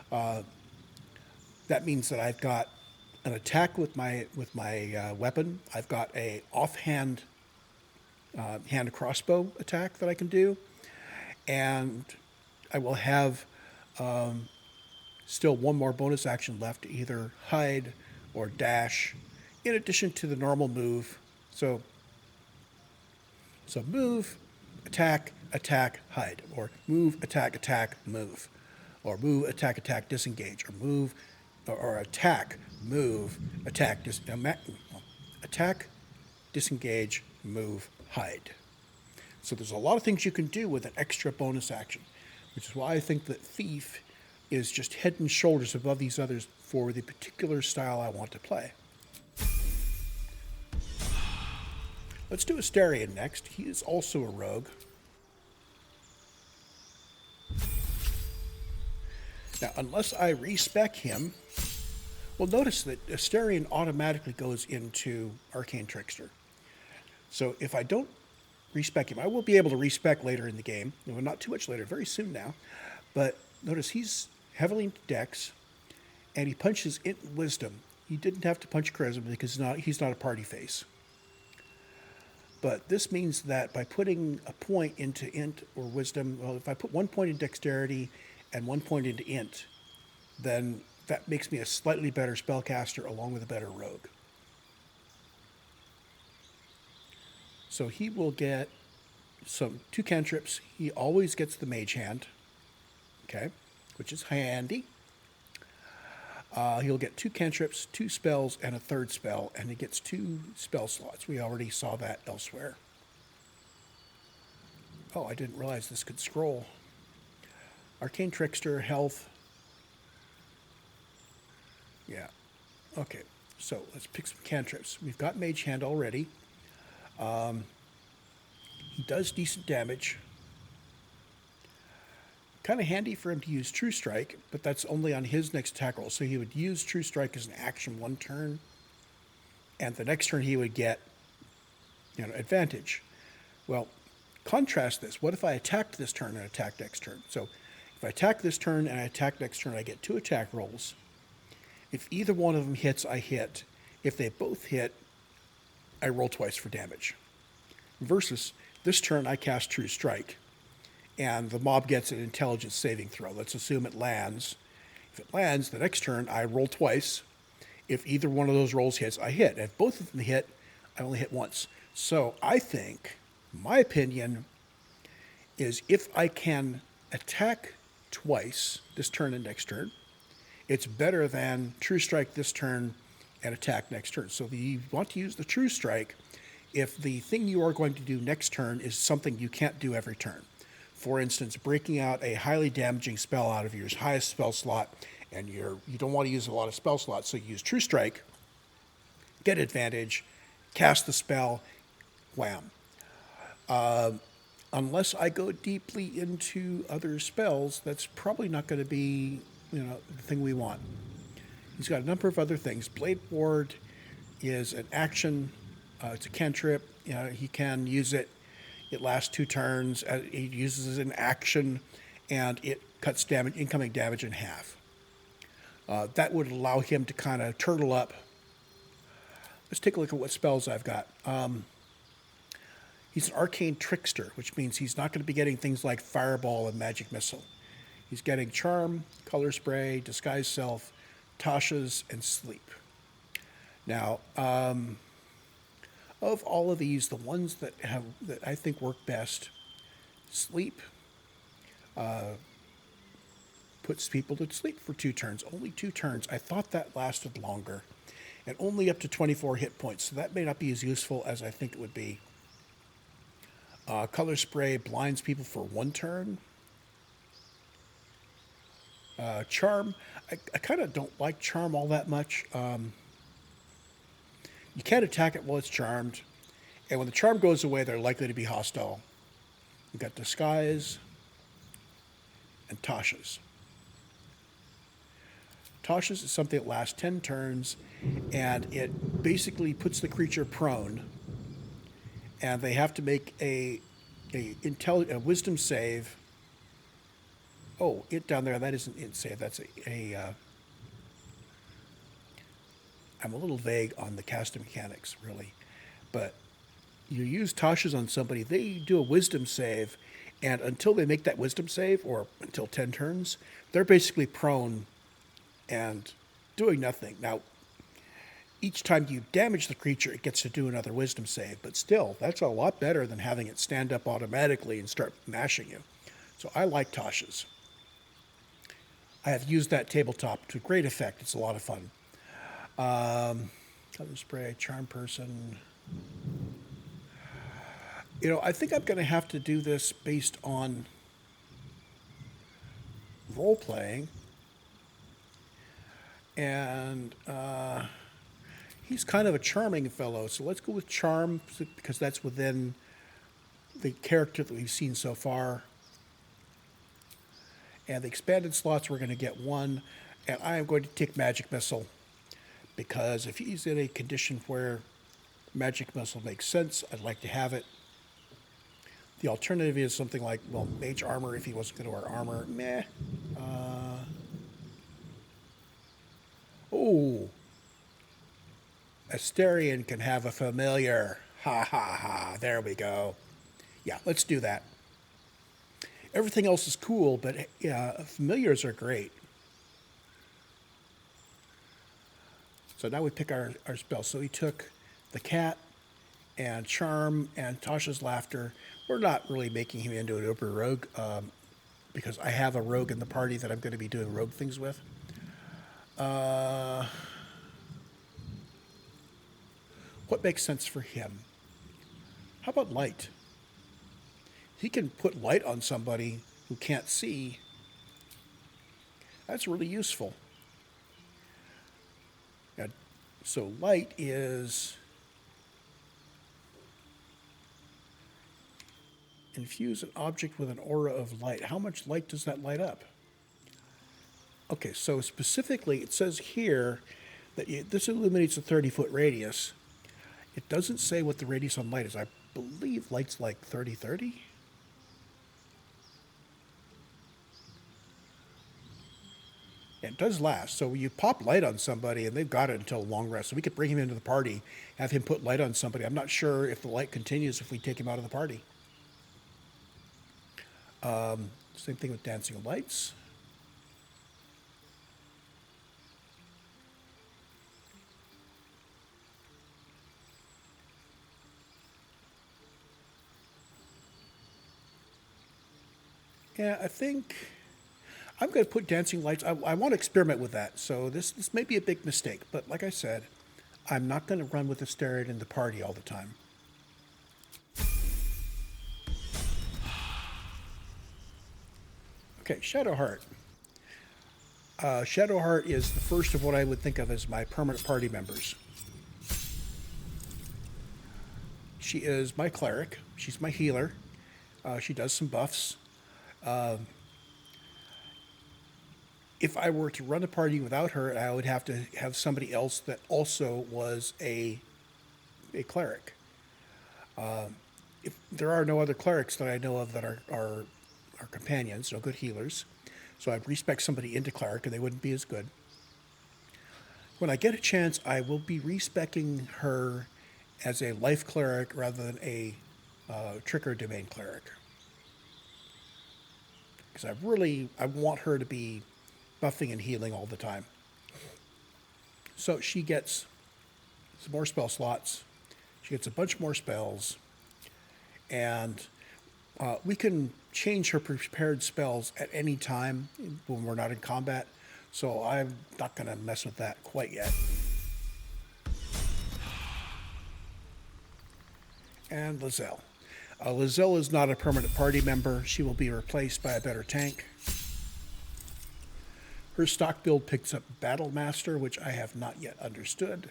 that means that I've got an attack with my weapon. I've got a offhand hand crossbow attack that I can do, and I will have still 1 more bonus action left to either hide or dash, in addition to the normal move. So move, attack, hide, or move, attack, move, or move, attack, disengage, or move, or attack, move, attack, attack, disengage, move, hide. So there's a lot of things you can do with an extra bonus action, which is why I think that Thief is just head and shoulders above these others for the particular style I want to play. Let's do Asterion next. He is also a rogue. Now, unless I respec him, well, notice that Asterion automatically goes into Arcane Trickster. So if I don't respec him, I will be able to respec later in the game. Well, not too much later, very soon now. But notice he's heavily into Dex, and he punches Int Wisdom. He didn't have to punch Charisma because he's not a party face. But this means that by putting a point into Int or Wisdom, well, if I put 1 point in Dexterity and 1 point into Int, then that makes me a slightly better spellcaster along with a better rogue. So he will get 2 cantrips. He always gets the Mage Hand, okay, which is handy. He'll get 2 cantrips, 2 spells, and a 3rd spell, and he gets 2 spell slots. We already saw that elsewhere. Oh, I didn't realize this could scroll. Arcane Trickster, health. Yeah. Okay, so let's pick some cantrips. We've got Mage Hand already. He does decent damage. Kind of handy for him to use True Strike, but that's only on his next attack roll. So he would use True Strike as an action 1 turn, and the next turn he would get, advantage. Well, contrast this. What if I attacked this turn and attacked next turn? So if I attack this turn and I attack next turn, I get 2 attack rolls. If either one of them hits, I hit. If they both hit, I roll twice for damage. Versus this turn, I cast True Strike, and the mob gets an intelligence saving throw. Let's assume it lands. If it lands, the next turn, I roll twice. If either one of those rolls hits, I hit. If both of them hit, I only hit once. So I think, my opinion, is if I can attack twice, this turn and next turn, it's better than True Strike this turn and attack next turn. So you want to use the True Strike if the thing you are going to do next turn is something you can't do every turn. For instance, breaking out a highly damaging spell out of your highest spell slot, and you don't want to use a lot of spell slots, so you use True Strike, get advantage, cast the spell, wham. Unless I go deeply into other spells, that's probably not going to be, the thing we want. He's got a number of other things. Blade Ward is an action. It's a cantrip. He can use it. It lasts 2 turns. He uses it in action, and it cuts incoming damage in half. That would allow him to kind of turtle up. Let's take a look at what spells I've got. He's an arcane trickster, which means he's not going to be getting things like Fireball and Magic Missile. He's getting Charm, Color Spray, Disguise Self, Tasha's, and Sleep. Now, of all of these, the ones that I think work best, Sleep puts people to sleep for 2 turns. Only 2 turns. I thought that lasted longer. And only up to 24 hit points. So that may not be as useful as I think it would be. Color Spray blinds people for 1 turn. Charm. I kind of don't like Charm all that much. You can't attack it while it's charmed. And when the charm goes away, they're likely to be hostile. We've got Disguise and Tasha's. Tasha's is something that lasts 10 turns, and it basically puts the creature prone. And they have to make a wisdom save. Oh, it down there, that isn't int save. That's I'm a little vague on the casting mechanics, really. But you use Tasha's on somebody, they do a wisdom save, and until they make that wisdom save, or until 10 turns, they're basically prone and doing nothing. Now, each time you damage the creature, it gets to do another wisdom save. But still, that's a lot better than having it stand up automatically and start mashing you. So I like Tasha's. I have used that tabletop to great effect. It's a lot of fun. Color Spray, Charm Person. I think I'm going to have to do this based on role-playing. And he's kind of a charming fellow, so let's go with Charm, because that's within the character that we've seen so far. And the expanded slots, we're going to get 1, and I am going to take Magic Missile, because if he's in a condition where Magic Missile makes sense, I'd like to have it. The alternative is something like, Mage Armor, if he wasn't going to wear armor. Meh. Asterion can have a familiar. Ha ha ha. There we go. Yeah, let's do that. Everything else is cool, but familiars are great. So now we pick our spells. So he took the cat and Charm and Tasha's Laughter. We're not really making him into an uber rogue because I have a rogue in the party that I'm going to be doing rogue things with. What makes sense for him? How about light? He can put light on somebody who can't see. That's really useful. So light is infuse an object with an aura of light. How much light does that light up? Okay, so specifically it says here that this illuminates a 30-foot radius. It doesn't say what the radius on light is. I believe light's like 30-30. It does last. So you pop light on somebody and they've got it until long rest. So we could bring him into the party, have him put light on somebody. I'm not sure if the light continues if we take him out of the party. Same thing with dancing lights. Yeah, I think I'm going to put dancing lights. I want to experiment with that. So this may be a big mistake, but like I said, I'm not going to run with the Astarion in the party all the time. Okay, Shadowheart. Shadowheart is the first of what I would think of as my permanent party members. She is my cleric. She's my healer. She does some buffs. If I were to run a party without her, I would have to have somebody else that also was a cleric. If there are no other clerics that I know of that are companions, no good healers, so I'd respec somebody into cleric, and they wouldn't be as good. When I get a chance, I will be respecing her as a life cleric rather than a trick or domain cleric, because I want her to be buffing and healing all the time. So she gets some more spell slots. She gets a bunch more spells, and we can change her prepared spells at any time when we're not in combat. So I'm not going to mess with that quite yet. And Lizelle. Lizelle is not a permanent party member. She will be replaced by a better tank. Her stock build picks up Battle Master, which I have not yet understood.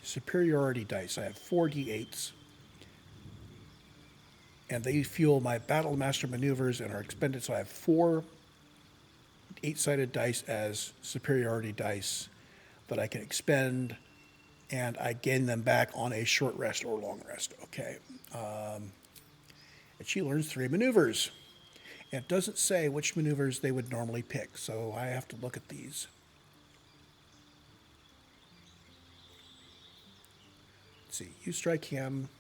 Superiority dice. I have 4 d8s. And they fuel my Battle Master maneuvers and are expended. So I have 4 8-sided dice as superiority dice that I can expend, and I gain them back on a short rest or long rest. Okay. And she learns 3 maneuvers. It doesn't say which maneuvers they would normally pick, so I have to look at these. Let's see. You strike him.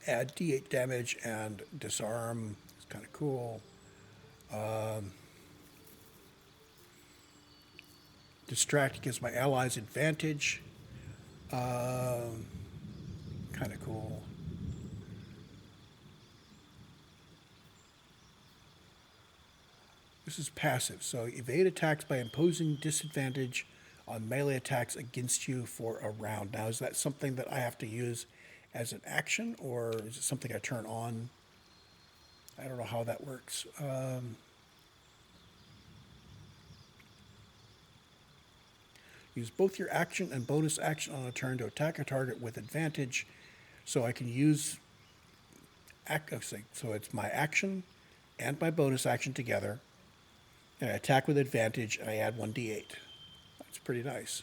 Add d8 damage and disarm. It's kind of cool. Distract gives my allies advantage. Kind of cool. This is passive, so evade attacks by imposing disadvantage on melee attacks against you for a round. Now, is that something that I have to use as an action, or is it something I turn on? I don't know how that works. Use both your action and bonus action on a turn to attack a target with advantage. So I can use, so it's my action and my bonus action together. And I attack with advantage, and I add 1d8. That's pretty nice.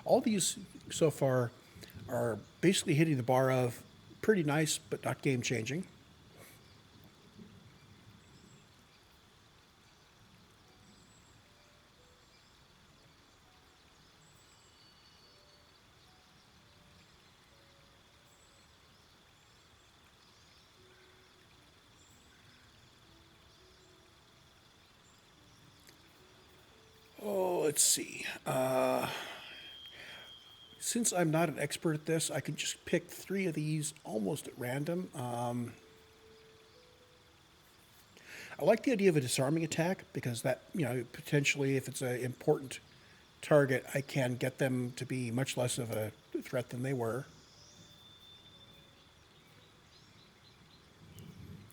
All these so far are basically hitting the bar of pretty nice, but not game-changing. Oh, let's see. Since I'm not an expert at this, I can just pick 3 of these almost at random. I like the idea of a disarming attack because that, potentially if it's an important target, I can get them to be much less of a threat than they were.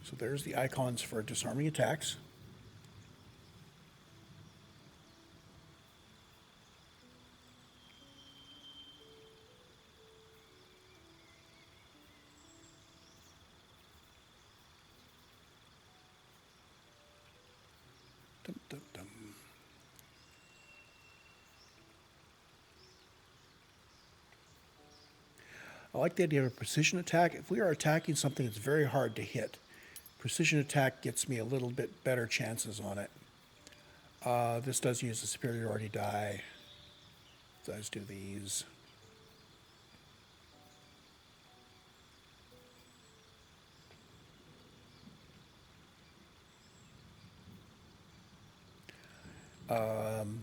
So there's the icons for disarming attacks. Dum, dum, dum. I like the idea of a precision attack. If we are attacking something that's very hard to hit, precision attack gets me a little bit better chances on it. This does use a superiority die. So let's do these.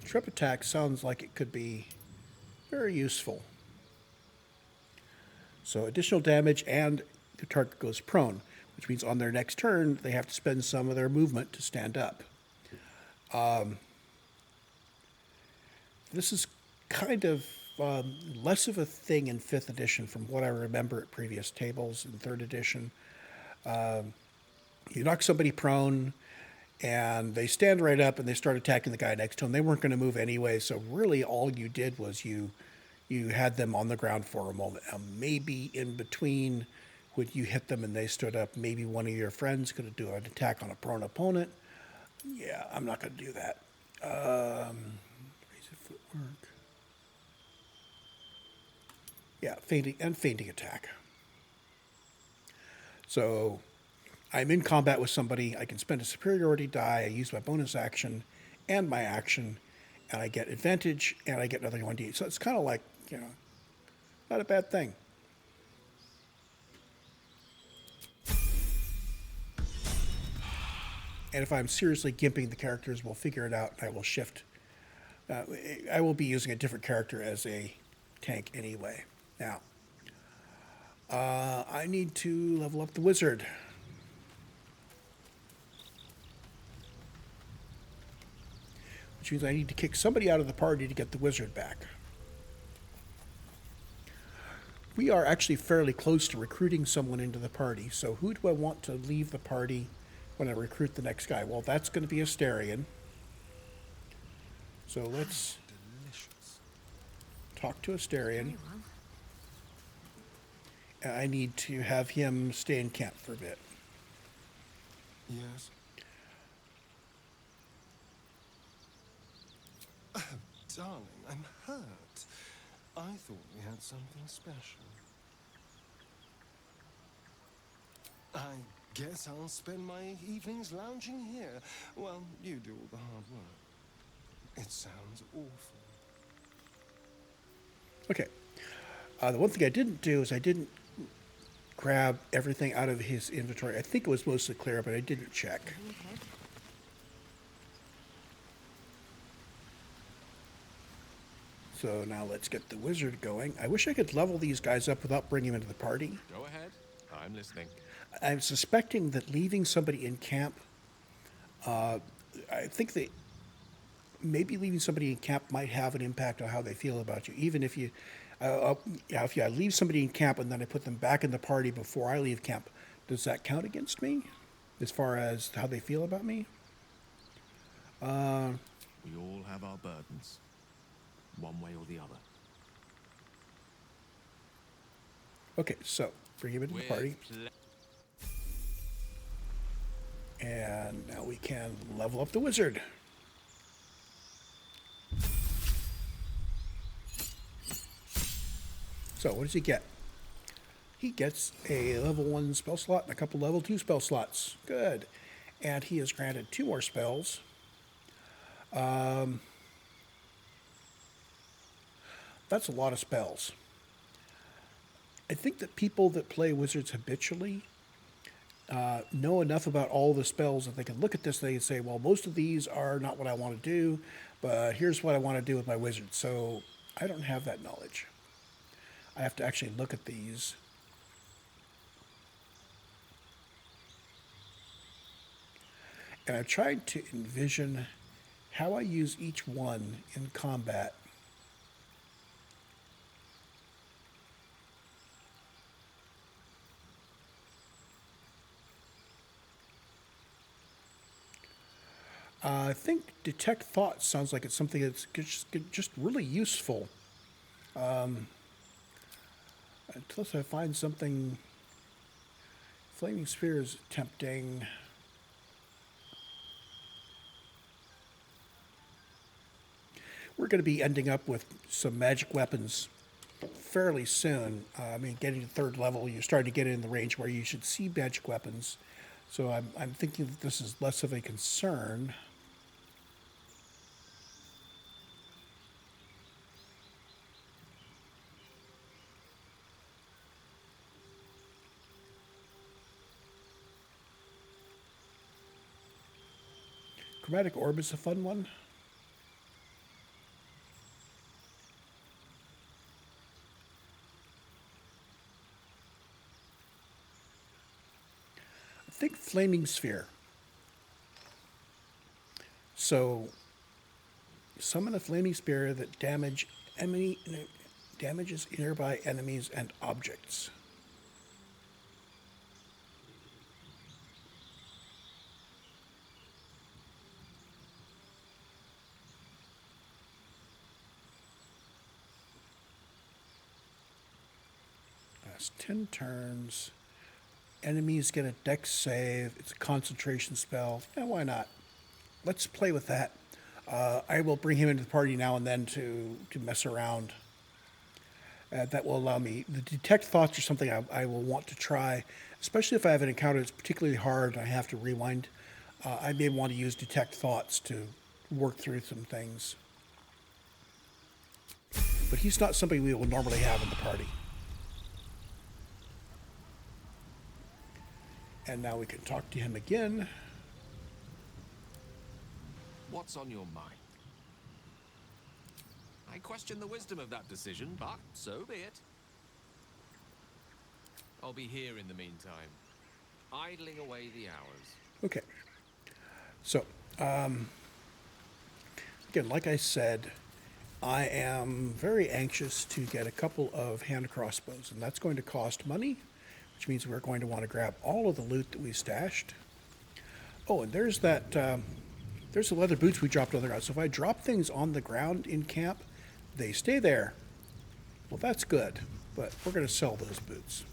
Trip attack sounds like it could be very useful. So additional damage and the target goes prone, which means on their next turn, they have to spend some of their movement to stand up. This is kind of less of a thing in 5th edition from what I remember at previous tables in 3rd edition. You knock somebody prone, and they stand right up and they start attacking the guy next to them. They weren't going to move anyway, so really all you did was you had them on the ground for a moment. Maybe in between, when you hit them and they stood up, maybe one of your friends could do an attack on a prone opponent. Yeah, I'm not going to do that. Basic footwork. Yeah, fainting attack. So I'm in combat with somebody, I can spend a superiority die, I use my bonus action and my action, and I get advantage, and I get another 1d8. So it's kind of like, not a bad thing. And if I'm seriously gimping the characters, we'll figure it out, and I will shift. I will be using a different character as a tank anyway. Now, I need to level up the wizard. Which means I need to kick somebody out of the party to get the wizard back. We are actually fairly close to recruiting someone into the party. So who do I want to leave the party when I recruit the next guy? Well, that's going to be Asterion. So let's talk to Asterion. I need to have him stay in camp for a bit.
Yes. Oh, darling, I'm hurt. I thought we had something special. I guess I'll spend my evenings lounging here while you do all the hard work. It sounds awful.
Okay. The one thing I didn't do is I didn't grab everything out of his inventory. I think it was mostly clear, but I didn't check. So now let's get the wizard going. I wish I could level these guys up without bringing them into the party.
Go ahead. I'm listening.
I'm suspecting that leaving somebody in camp, I think that maybe leaving somebody in camp might have an impact on how they feel about you. Even if you, if I leave somebody in camp and then I put them back in the party before I leave camp, does that count against me as far as how they feel about me?
We all have our burdens, one way or the other.
Okay, so bring him into the party. And now we can level up the wizard. So what does he get? He gets a level 1 spell slot and a couple level 2 spell slots. Good. And he is granted 2 more spells. That's a lot of spells. I think that people that play wizards habitually know enough about all the spells that they can look at this and they can say, well, most of these are not what I want to do, but here's what I want to do with my wizard. So I don't have that knowledge. I have to actually look at these. And I've tried to envision how I use each one in combat. I think detect thoughts sounds like it's something that's just really useful. Unless I find something. Flaming sphere is tempting. We're going to be ending up with some magic weapons fairly soon. I mean, getting to third level, you're starting to get in the range where you should see magic weapons. So I'm thinking that this is less of a concern. Chromatic orb is a fun one. I think flaming sphere. So summon a flaming sphere that damages nearby enemies and objects. Lasts 10 turns. Enemies get a dex save. It's a concentration spell. Yeah, why not? Let's play with that. I will bring him into the party now and then to mess around. That will allow me. The detect thoughts are something I will want to try, especially if I have an encounter that's particularly hard and I have to rewind. I may want to use detect thoughts to work through some things. But he's not somebody we will normally have in the party. And now we can talk to him again.
What's on your mind? I question the wisdom of that decision, but so be it. I'll be here in the meantime, idling away the hours.
Okay. So, again, like I said, I am very anxious to get a couple of hand crossbows, and that's going to cost money, which means we're going to want to grab all of the loot that we stashed. Oh, and there's that, there's the leather boots we dropped on the ground. So if I drop things on the ground in camp, they stay there. Well, that's good, but we're going to sell those boots.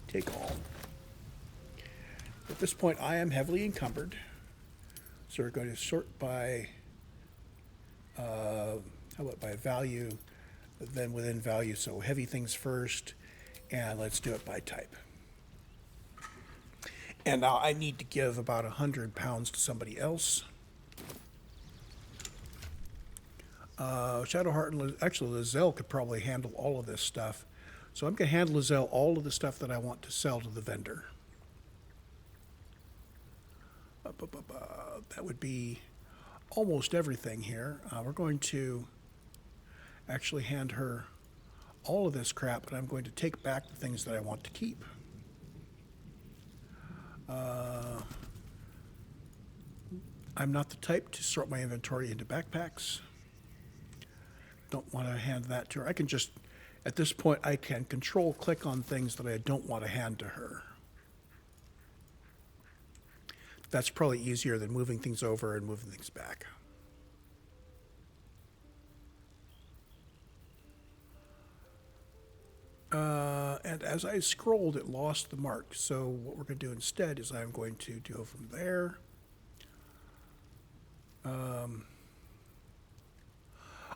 Take all. At this point, I am heavily encumbered. So we're going to sort by, how about by value, then within value. So heavy things first, and let's do it by type. And now I need to give about 100 pounds to somebody else. Shadowheart and actually Lizelle could probably handle all of this stuff. So I'm going to hand Lizelle all of the stuff that I want to sell to the vendor. That would be almost everything here. We're going to actually hand her all of this crap, but I'm going to take back the things that I want to keep. I'm not the type to sort my inventory into backpacks. Don't want to hand that to her. I can just, at this point, I can control click on things that I don't want to hand to her. That's probably easier than moving things over and moving things back. And as I scrolled, it lost the mark. So what we're going to do instead is I'm going to go from there.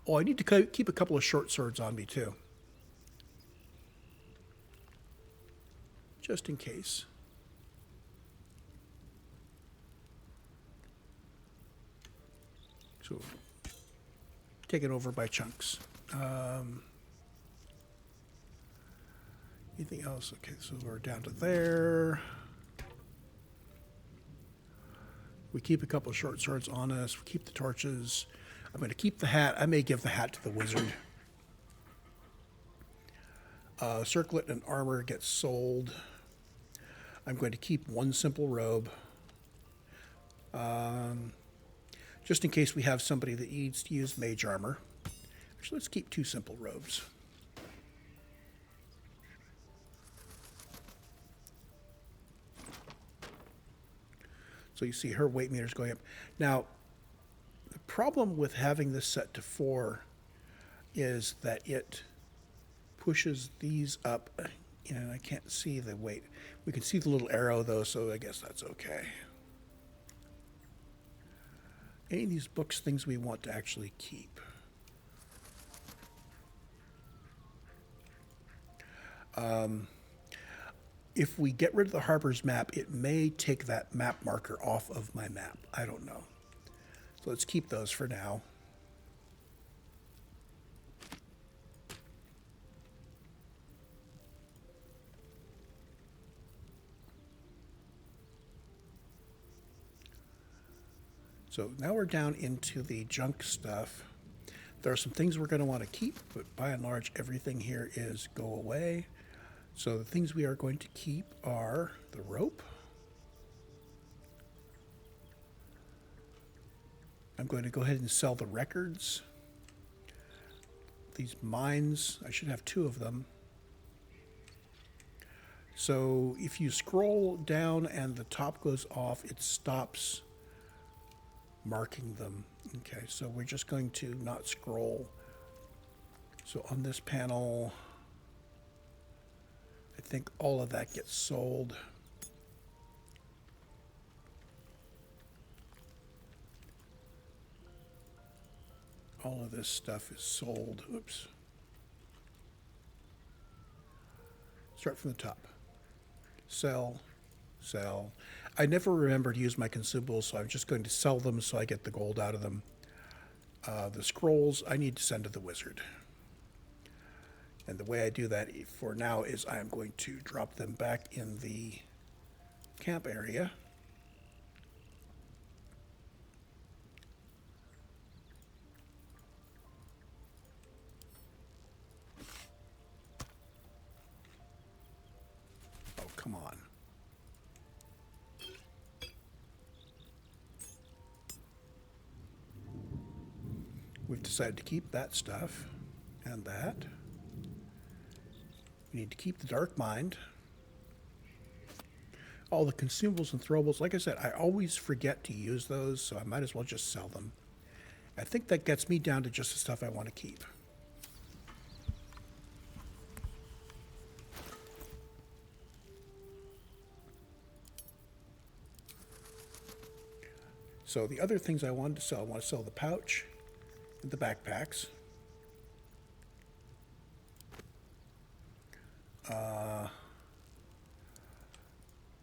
Oh, I need to keep a couple of short swords on me too. Just in case. So take it over by chunks. Anything else? Okay, so we're down to there. We keep a couple of short swords on us. We keep the torches. I'm going to keep the hat. I may give the hat to the wizard. Circlet and armor gets sold. I'm going to keep one simple robe. Just in case we have somebody that needs to use mage armor. Actually, let's keep two simple robes. So you see her weight meter's going up. Now, the problem with having this set to 4 is that it pushes these up, and I can't see the weight. We can see the little arrow though, so I guess that's okay. Any of these books, things we want to actually keep. If we get rid of the harbor's map, it may take that map marker off of my map. I don't know. So let's keep those for now. So now we're down into the junk stuff. There are some things we're going to want to keep, but by and large, everything here is go away. So the things we are going to keep are the rope. I'm going to go ahead and sell the records. These mines, I should have 2 of them. So if you scroll down and the top goes off, it stops marking them. Okay, so we're just going to not scroll. So on this panel, I think all of that gets sold. All of this stuff is sold. Oops. Start from the top. Sell, sell. I never remember to use my consumables, so I'm just going to sell them so I get the gold out of them. The scrolls I need to send to the wizard. And the way I do that for now is I am going to drop them back in the camp area. Oh, come on. We've decided to keep that stuff and that. We need to keep the Dark Mind. All the consumables and throwables, like I said, I always forget to use those, so I might as well just sell them. I think that gets me down to just the stuff I want to keep. So the other things I wanted to sell, I want to sell the pouch and the backpacks.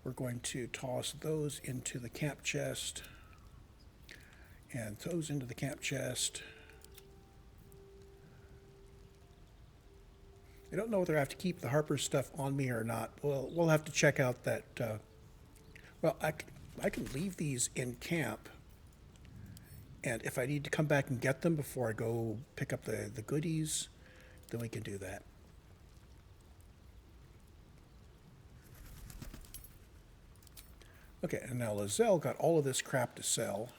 We're going to toss those into the camp chest and those into the camp chest. I don't know whether I have to keep the Harper stuff on me or not. Well, we'll have to check out that. Well, I can leave these in camp, and if I need to come back and get them before I go pick up the goodies, then we can do that. Okay, and now Lizelle got all of this crap to sell.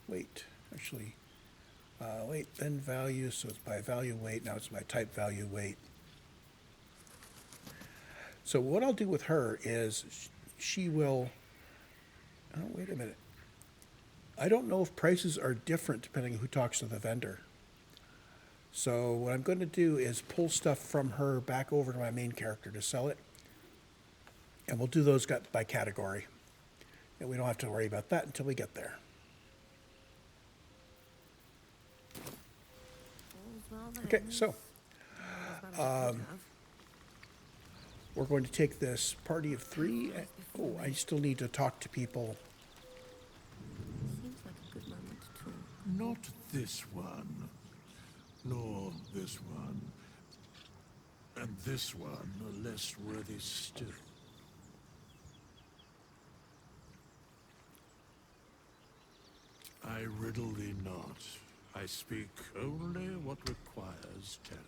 Wait, actually, wait, then value, so it's by value weight, now it's by type value weight. So what I'll do with her is she will, oh, wait a minute. I don't know if prices are different depending on who talks to the vendor. So what I'm going to do is pull stuff from her back over to my main character to sell it. And we'll do those by category. And we don't have to worry about that until we get there. Okay, so we're going to take this party of 3. Oh, I still need to talk to people.
Seems like a good moment to talk.
Not this one, nor this one, and this one are less worthy still. I riddle thee not. I speak only what requires telling.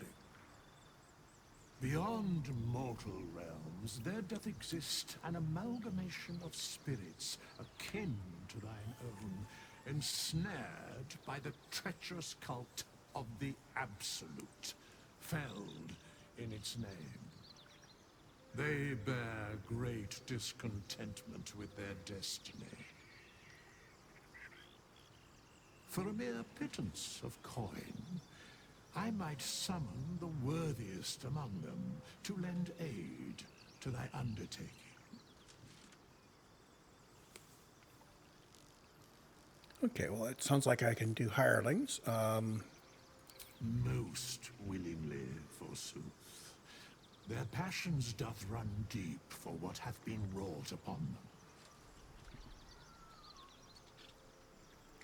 Beyond mortal realms, there doth exist an amalgamation of spirits akin to thine own, ensnared by the treacherous cult of the Absolute, felled in its name. They bear great discontentment with their destiny. For a mere pittance of coin, I might summon the worthiest among them to lend aid to thy undertaking.
Okay, well, it sounds like I can do hirelings.
Most willingly, forsooth. Their passions doth run deep for what hath been wrought upon them.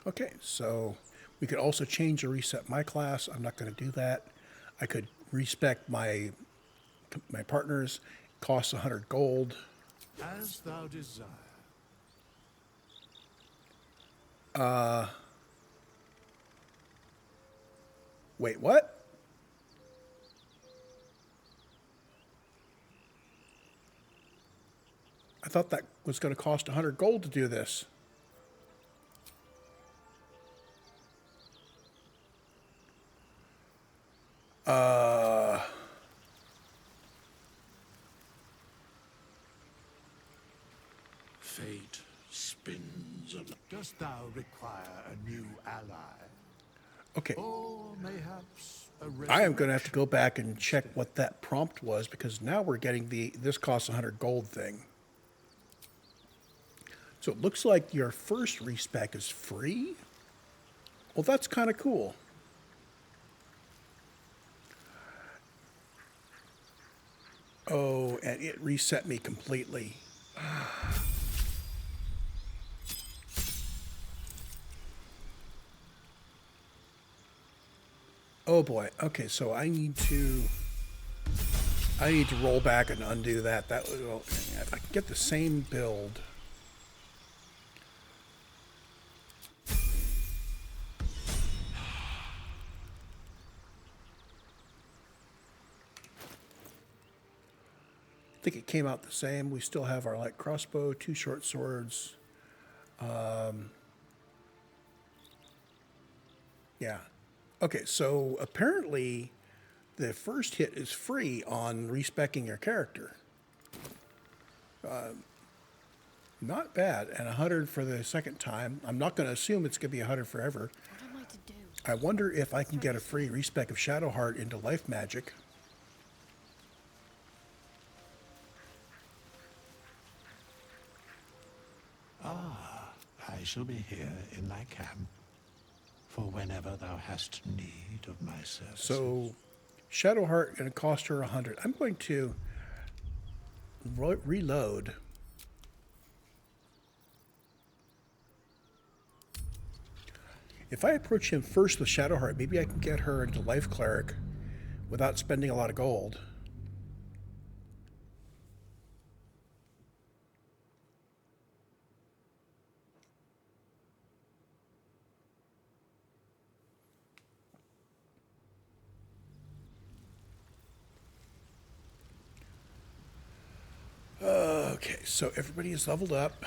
Okay, so we could also change or reset my class. I'm not going to do that. I could respec my partners. Costs 100 gold.
As thou desire.
Wait, what? I thought that was going to cost 100 gold to do this.
Fate spins along. Dost thou require a new ally?
Okay.
Or mayhaps a
I am going to have to go back and check what that prompt was, because now we're getting the this costs 100 gold thing. So it looks like your first respec is free. Well, that's kind of cool. Oh, and it reset me completely. Oh boy. Okay, so I need to roll back and undo that. That will, if I can get the same build. I think it came out the same. We still have our light crossbow, 2 short swords. Yeah. Okay, so apparently the first hit is free on respecking your character. Not bad. And 100 for the second time. I'm not going to assume it's going to be 100 forever.
What am I to do?
I wonder if I can get a free respec of Shadowheart into life magic.
I shall be here in thy camp, for whenever thou hast need of my services.
So Shadowheart going to cost her 100. I'm going to reload. If I approach him first with Shadowheart, maybe I can get her into Life Cleric without spending a lot of gold. Okay, so everybody is leveled up.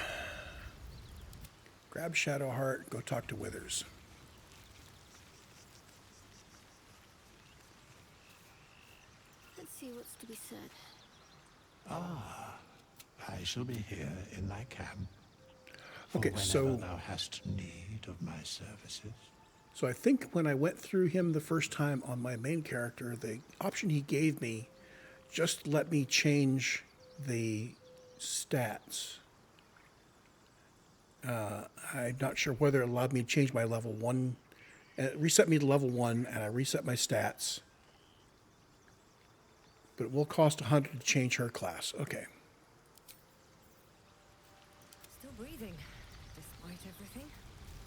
Grab Shadowheart, go talk to Withers.
Let's see what's to be said.
I shall be here in thy camp, for
Okay,
whenever
so
thou hast need of my services.
So I think when I went through him the first time on my main character, the option he gave me just let me change the stats. I'm not sure whether it allowed me to change my level 1. It reset me to level 1, and I reset my stats. But it will cost 100 to change her class. Okay.
Still breathing, despite everything.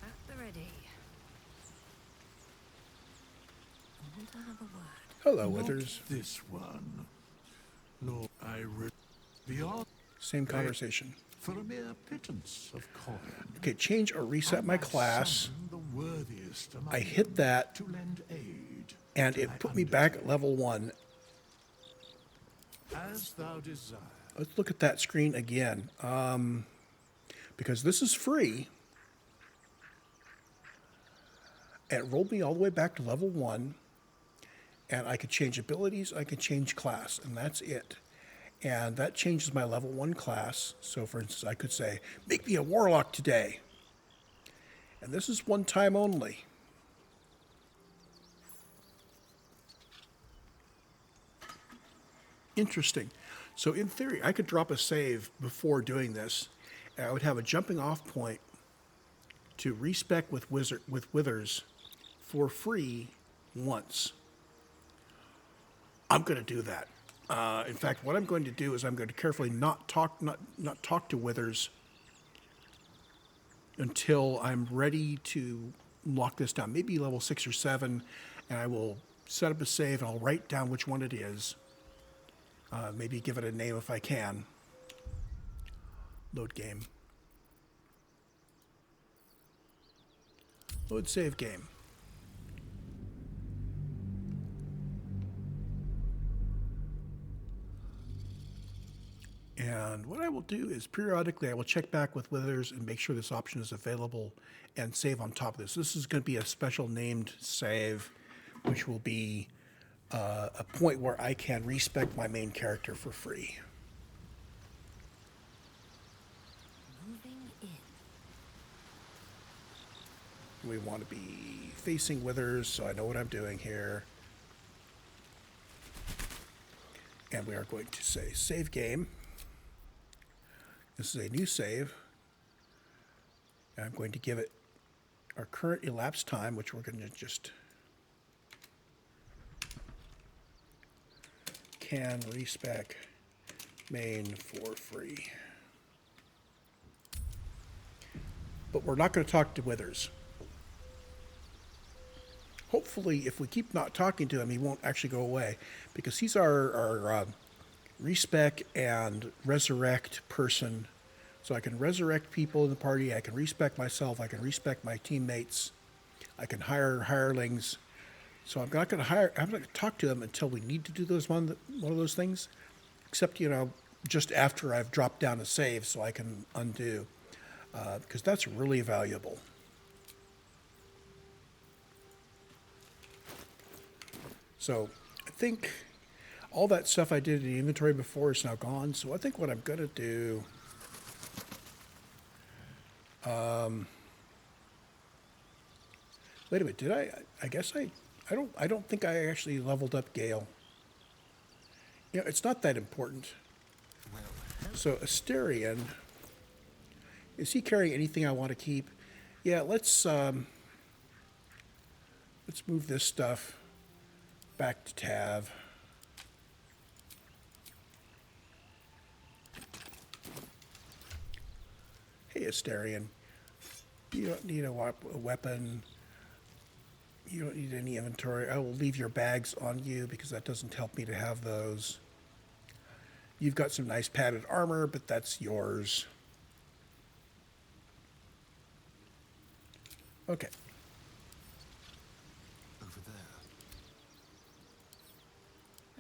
At the ready. I want to have a word.
Hello,
Not
Withers.
this one. No, beyond
Same conversation.
for a mere pittance of coin.
Okay, change or reset my
I might
class.
summon the worthiest among
I hit that,
to lend aid
and
to
it
thy
put me back at
undertaking.
level 1.
As thou desire.
Let's look at that screen again. Because this is free. It rolled me all the way back to level 1. And I could change abilities, I could change class, and that's it. And that changes my level 1 class. So for instance, I could say, make me a warlock today. And this is one time only. Interesting. So in theory, I could drop a save before doing this, and I would have a jumping off point to respec with withers for free once. I'm going to do that. In fact, what I'm going to do is I'm going to carefully not talk to withers until I'm ready to lock this down. Maybe level 6 or 7, and I will set up a save and I'll write down which one it is. Maybe give it a name if I can. Load game. Load save game. And what I will do is periodically I will check back with withers and make sure this option is available and save on top of this. This is going to be a special named save, which will be a point where I can respec my main character for free.
Moving in.
We want to be facing withers, so I know what I'm doing here. And we are going to say save game. This is a new save. And I'm going to give it our current elapsed time, which we're going to just can respec main for free. But we're not going to talk to withers. Hopefully, if we keep not talking to him, he won't actually go away, because he's our respec and resurrect person. So I can resurrect people in the party, I can respec myself, I can respec my teammates, I can hire hirelings. So I'm not going to talk to him until we need to do one of those things, except, just after I've dropped down a save so I can undo, because that's really valuable. So I think all that stuff I did in the inventory before is now gone. So I think what I'm going to do, wait a minute, did I guess I don't think I actually leveled up Gale. It's not that important. So Asterion, is he carrying anything I want to keep? Yeah, let's move this stuff back to Tav. Hey, Asterion, you don't need a weapon. You don't need any inventory. I will leave your bags on you because that doesn't help me to have those. You've got some nice padded armor, but that's yours. Okay.
Over there.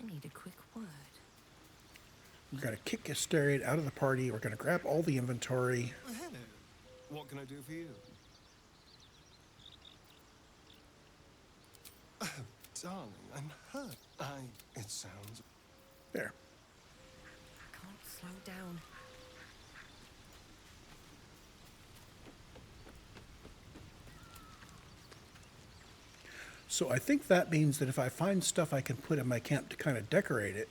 I need a quick word.
We're going to kick Asterion out of the party. We're going to grab all the inventory.
Oh, hello. What can I do for you? Oh, darling, I'm hurt. It sounds...
There.
I can't slow down.
So I think that means that if I find stuff I can put in my camp to kind of decorate it,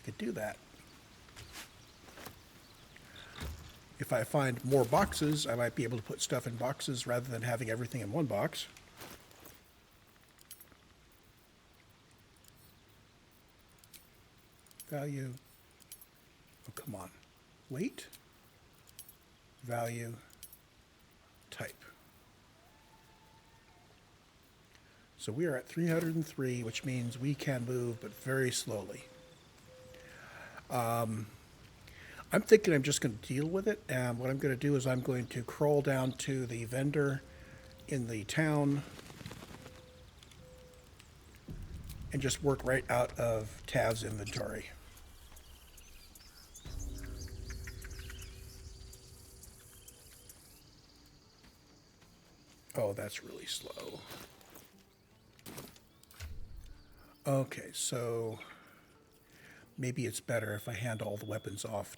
I could do that. If I find more boxes, I might be able to put stuff in boxes rather than having everything in one box. Value. Oh, come on. Weight. Value. Type. So we are at 303, which means we can move, but very slowly. I'm thinking I'm just going to deal with it, and what I'm going to do is I'm going to crawl down to the vendor in the town and just work right out of Tav's inventory. Oh, that's really slow. Okay, so maybe it's better if I hand all the weapons off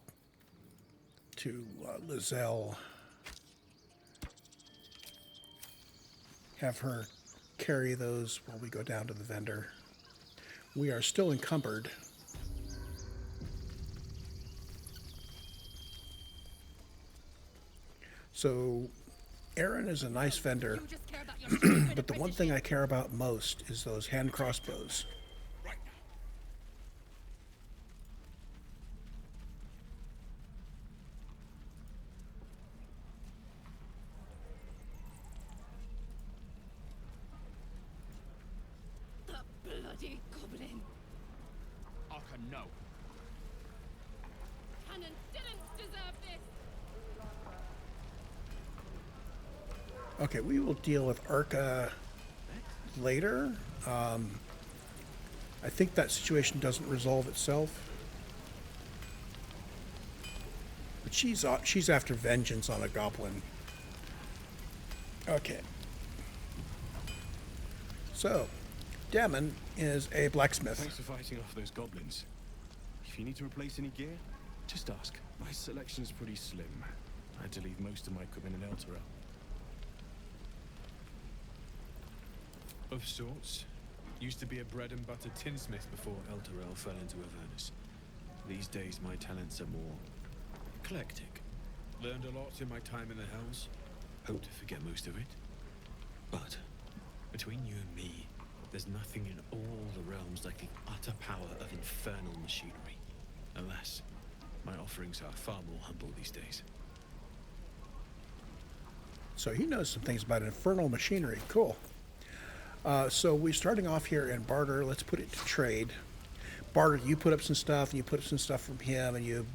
to Lizelle. Have her carry those while we go down to the vendor. We are still encumbered. So Aaron is a nice vendor,
You just care about your stupid
but the one thing I care about most is those hand crossbows.
The bloody goblin.
Arca, no.
Cannon didn't deserve this.
Okay, we will deal with Arca later. I think that situation doesn't resolve itself. But she's after vengeance on a goblin. Okay. So, Damon is a blacksmith.
Thanks for fighting off those goblins. If you need to replace any gear, just ask. My selection's pretty slim. I had to leave most of my equipment in Elturel.
Of sorts. Used to be a bread and butter tinsmith before Elturel fell into Avernus. These days my talents are more eclectic. Learned a lot in my time in the Hells. Hope to forget most of it. But between you and me, there's nothing in all the realms like the utter power of infernal machinery. Alas, my offerings are far more humble these days.
So he knows some things about infernal machinery. Cool. So we're starting off here in barter. Let's put it to trade. Barter, you put up some stuff, and you put up some stuff from him, and you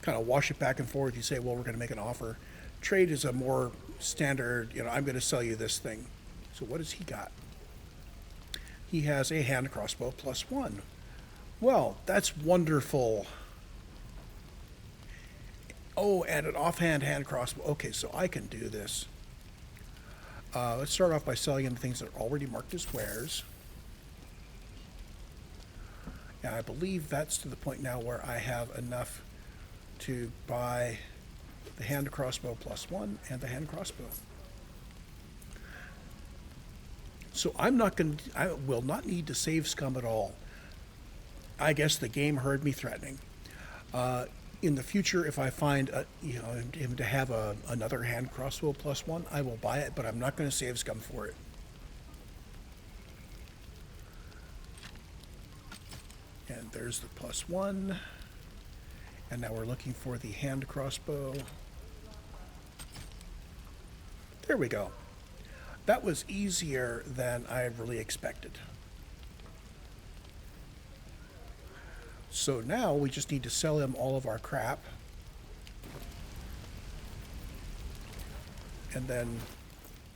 kind of wash it back and forth. You say, well, we're going to make an offer. Trade is a more standard, I'm going to sell you this thing. So what has he got? He has a hand crossbow +1. Well, that's wonderful. Oh, and an offhand hand crossbow. Okay, so I can do this. Let's start off by selling him things that are already marked as wares. And I believe that's to the point now where I have enough to buy the hand crossbow +1 and the hand crossbow. So I will not need to save scum at all. I guess the game heard me threatening. In the future, if I find him to have another hand crossbow +1, I will buy it, but I'm not going to save scum for it. And there's the +1. And now we're looking for the hand crossbow. There we go. That was easier than I really expected. So now we just need to sell him all of our crap. And then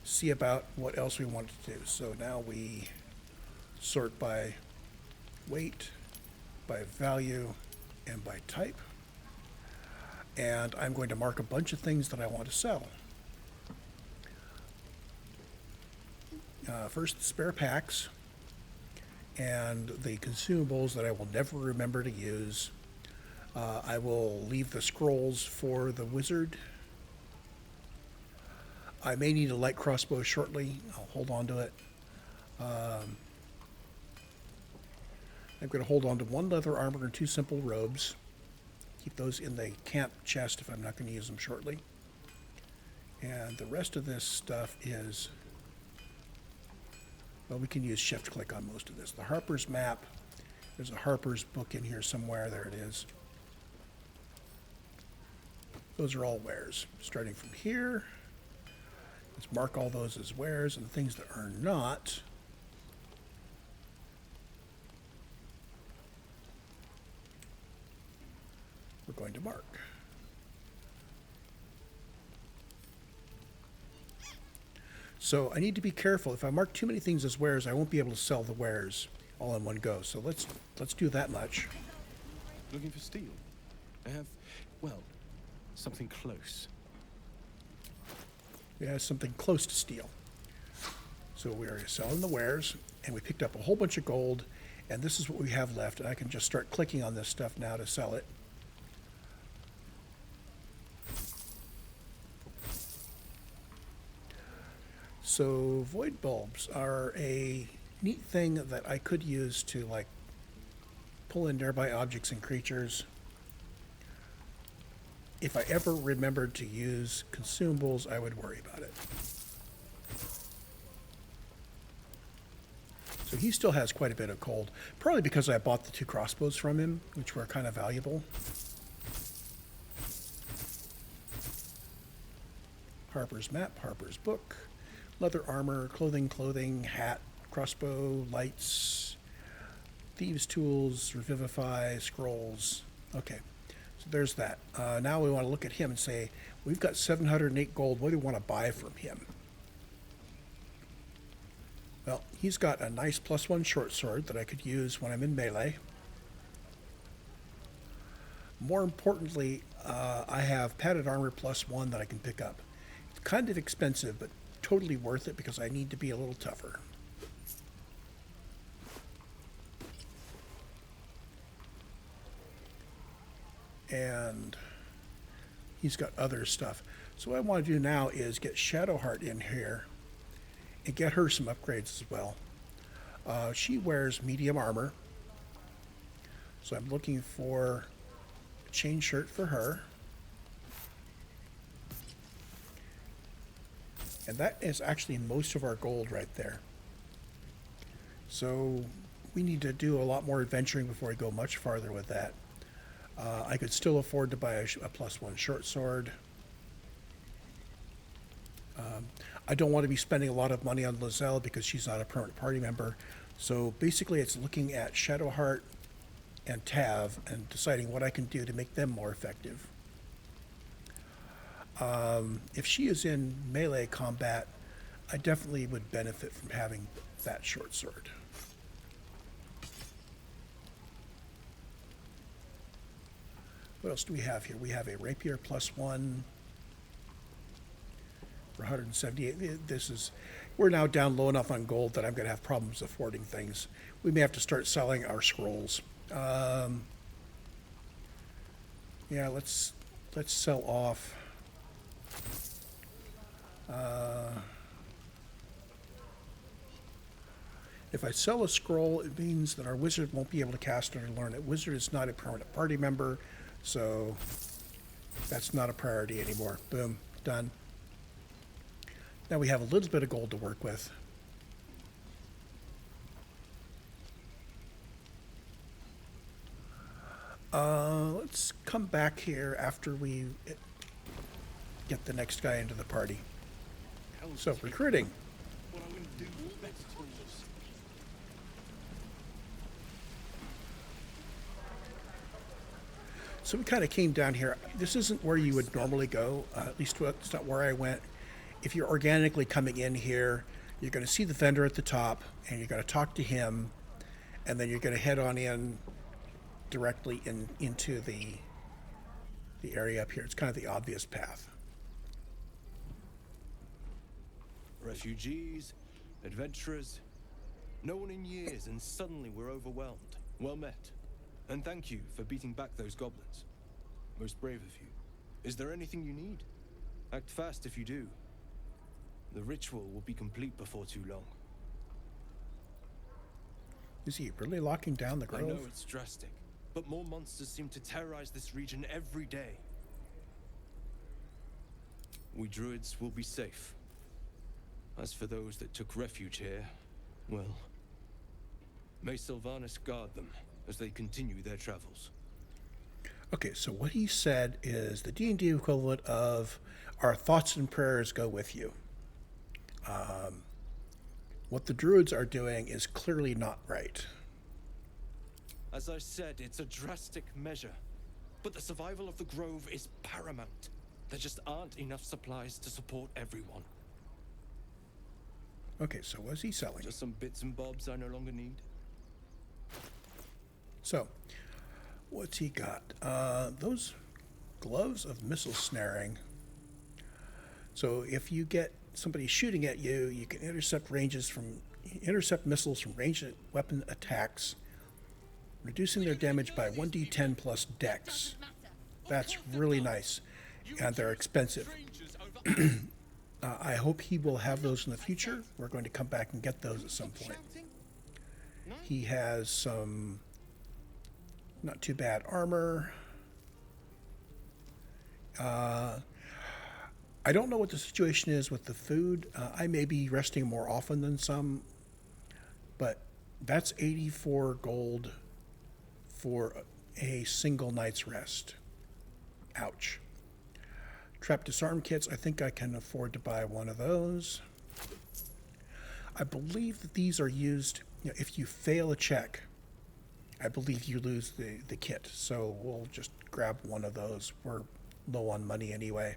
see about what else we want to do. So now we sort by weight, by value, and by type. And I'm going to mark a bunch of things that I want to sell. First, the spare packs and the consumables that I will never remember to use. I will leave the scrolls for the wizard. I may need a light crossbow shortly. I'll hold on to it. I'm going to hold on to 1 leather armor and 2 simple robes. Keep those in the camp chest if I'm not going to use them shortly. And the rest of this stuff is... Well, we can use shift-click on most of this. The Harper's map. There's a Harper's book in here somewhere. There it is. Those are all wares. Starting from here, let's mark all those as wares, and the things that are not, we're going to mark. So I need to be careful. If I mark too many things as wares, I won't be able to sell the wares all in one go. So let's do that much.
Looking for steel? I have, well, something close.
Yeah, something close to steel. So we are selling the wares, and we picked up a whole bunch of gold, And this is what we have left. And I can just start clicking on this stuff now to sell it. So void bulbs are a neat thing that I could use to like pull in nearby objects and creatures. If I ever remembered to use consumables, I would worry about it. So he still has quite a bit of gold, probably because I bought the 2 crossbows from him, which were kind of valuable. Harper's map, Harper's book, leather armor, clothing, hat, crossbow, lights, thieves' tools, revivify, scrolls. Okay, so there's that. Now we want to look at him and say, we've got 708 gold. What do we want to buy from him? Well, he's got a nice +1 short sword that I could use when I'm in melee. More importantly, I have padded armor +1 that I can pick up. It's kind of expensive, but totally worth it because I need to be a little tougher. And he's got other stuff. So what I want to do now is get Shadowheart in here and get her some upgrades as well. She wears medium armor, so I'm looking for a chain shirt for her. And that is actually most of our gold right there. So we need to do a lot more adventuring before we go much farther with that. I could still afford to buy a +1 short sword. I don't want to be spending a lot of money on Lizelle because she's not a permanent party member. So basically it's looking at Shadowheart and Tav and deciding what I can do to make them more effective. If she is in melee combat, I definitely would benefit from having that short sword. What else do we have here? We have a rapier +1 for 178. We're now down low enough on gold that I'm going to have problems affording things. We may have to start selling our scrolls. Yeah, let's sell off. If I sell a scroll, it means that our wizard won't be able to cast it or learn it. Wizard is not a permanent party member, so that's not a priority anymore. Boom, done. Now we have a little bit of gold to work with. Let's come back here after we get the next guy into the party. So, recruiting.
What I'm going to do for better tools.
So we kind of came down here. This isn't where you would normally go, at least it's not where I went. If you're organically coming in here, you're going to see the vendor at the top, and you're going to talk to him, and then you're going to head on in directly into the area up here. It's kind of the obvious path.
Refugees, adventurers, no one in years, and suddenly we're overwhelmed. Well met. And thank you for beating back those goblins. Most brave of you. Is there anything you need? Act fast if you do. The ritual will be complete before too long.
Is he really locking down the grove?
I know it's drastic, but more monsters seem to terrorize this region every day. We druids will be safe. As for those that took refuge here, well, may Sylvanas guard them as they continue their travels.
Okay, so what he said is the D&D equivalent of our thoughts and prayers go with you. What the druids are doing is clearly not right.
As I said, it's a drastic measure, but the survival of the grove is paramount. There just aren't enough supplies to support everyone.
Okay, so what's he selling?
Just some bits and bobs I no longer need.
So, what's he got? Those gloves of missile snaring. So if you get somebody shooting at you, you can intercept missiles from ranged weapon attacks Reducing their damage by 1d10 plus dex. That's really nice. And they're expensive. I hope he will have those in the future. We're going to come back and get those at some point. He has some not too bad armor. I don't know what the situation is with the food. I may be resting more often than some, but that's 84 gold for a single night's rest. Ouch. Trap disarm kits, I think I can afford to buy one of those. I believe that these are used, if you fail a check, I believe you lose the kit. So we'll just grab one of those. We're low on money anyway.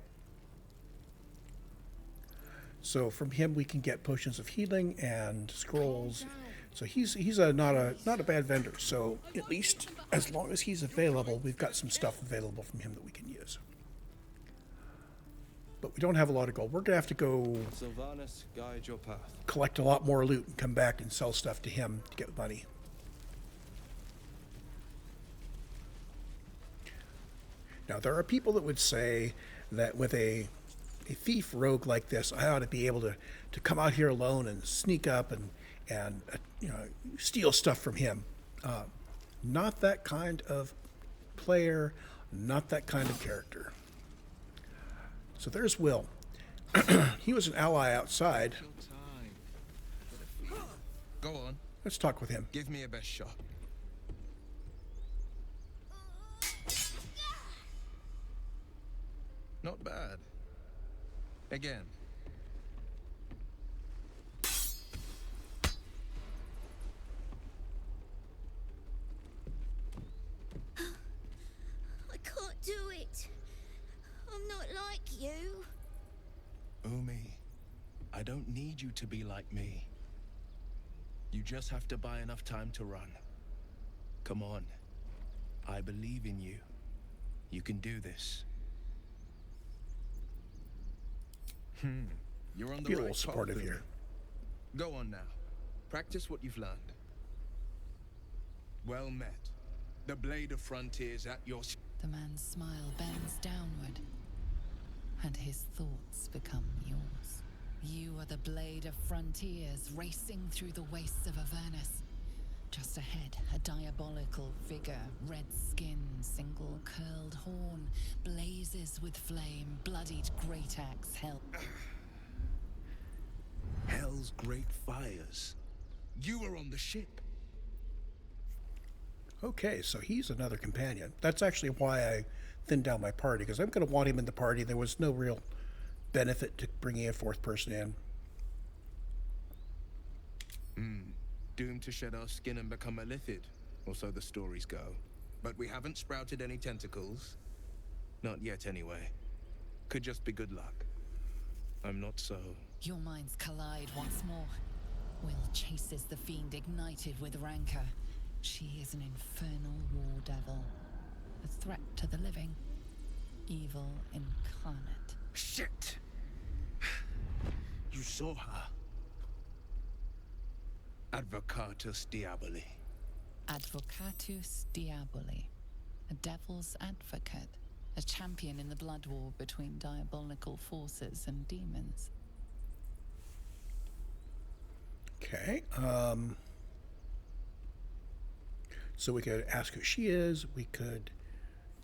So from him we can get potions of healing and scrolls. So he's not a bad vendor. So at least as long as he's available, we've got some stuff available from him that we can use. But we don't have a lot of gold. We're gonna have to go
Sylvanas, guide your path.
collect a lot more loot and come back and sell stuff to him to get money. Now there are people that would say that with a thief rogue like this, I ought to be able to come out here alone and sneak up and steal stuff from him. Not that kind of player, not that kind of character. So there's Will. He was an ally outside.
Go on.
Let's talk with him.
Give me your best shot. Not bad. Again.
I can't do it. I'm not like you.
Umi, I don't need you to be like me. You just have to buy enough time to run. Come on. I believe in you. You can do this. You're on the
Be a
right
little supportive
path, Umi.
here.
Go on now. Practice what you've learned. Well met. The blade of frontiers at your...
The man's smile bends downward, and his thoughts become yours. You are the blade of frontiers racing through the wastes of Avernus. Just ahead, a diabolical figure, red skin, single curled horn, blazes with flame, bloodied great axe held.
Hell's great fires. You were on the ship.
Okay, so he's another companion. That's actually why I thinned down my party, because I'm going to want him in the party. There was no real benefit to bringing a fourth person in.
Doomed to shed our skin and become a lithid, or so the stories go. But we haven't sprouted any tentacles. Not yet, anyway. Could just be good luck. I'm not so...
Your minds collide once more. Will chases the fiend ignited with rancor. She is an infernal war devil. A threat to the living. Evil incarnate.
Shit! You saw her. Advocatus Diaboli.
Advocatus Diaboli. A devil's advocate. A champion in the blood war between diabolical forces and demons.
Okay. So we could ask who she is. We could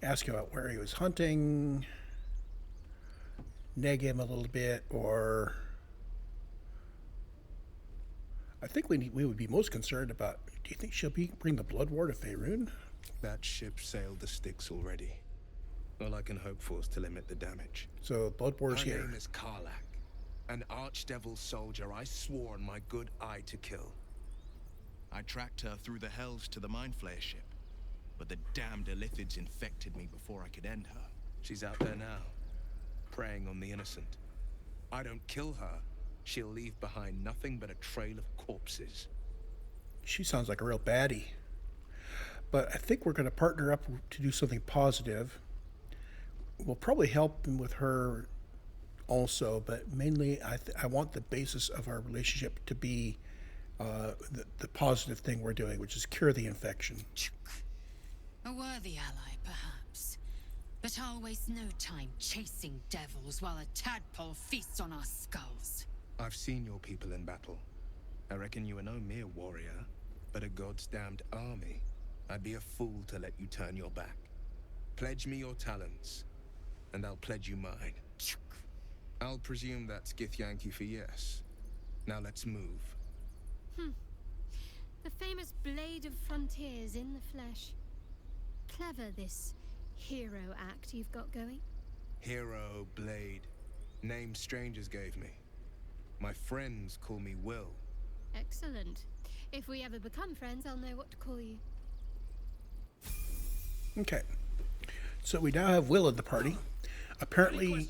ask him about where he was hunting. Neg him a little bit, or... I think we would be most concerned about, do you think she'll bring the blood war to Faerun?
That ship sailed the Styx already. All I can hope for is to limit the damage.
So blood war's
Her
here.
name is Karlak, an archdevil soldier I swore on my good eye to kill. I tracked her through the hells to the Mind Flayer ship, but the damned Illithids infected me before I could end her. She's out there now, preying on the innocent. I don't kill her, she'll leave behind nothing but a trail of corpses.
She sounds like a real baddie. But I think we're going to partner up to do something positive. We'll probably help him with her also, but mainly I want the basis of our relationship to be the positive thing we're doing, which is cure the infection.
A worthy ally, perhaps. But I'll waste no time chasing devils while a tadpole feasts on our skulls.
I've seen your people in battle. I reckon you are no mere warrior, but a god's damned army. I'd be a fool to let you turn your back. Pledge me your talents, and I'll pledge you mine. I'll presume that's Githyanki for yes. Now let's move.
The famous Blade of Frontiers in the flesh. Clever, this hero act you've got going.
Hero, Blade. Name strangers gave me. My friends call me Will.
Excellent. If we ever become friends, I'll know what to call you.
Okay. So we now have Will in the party. Apparently,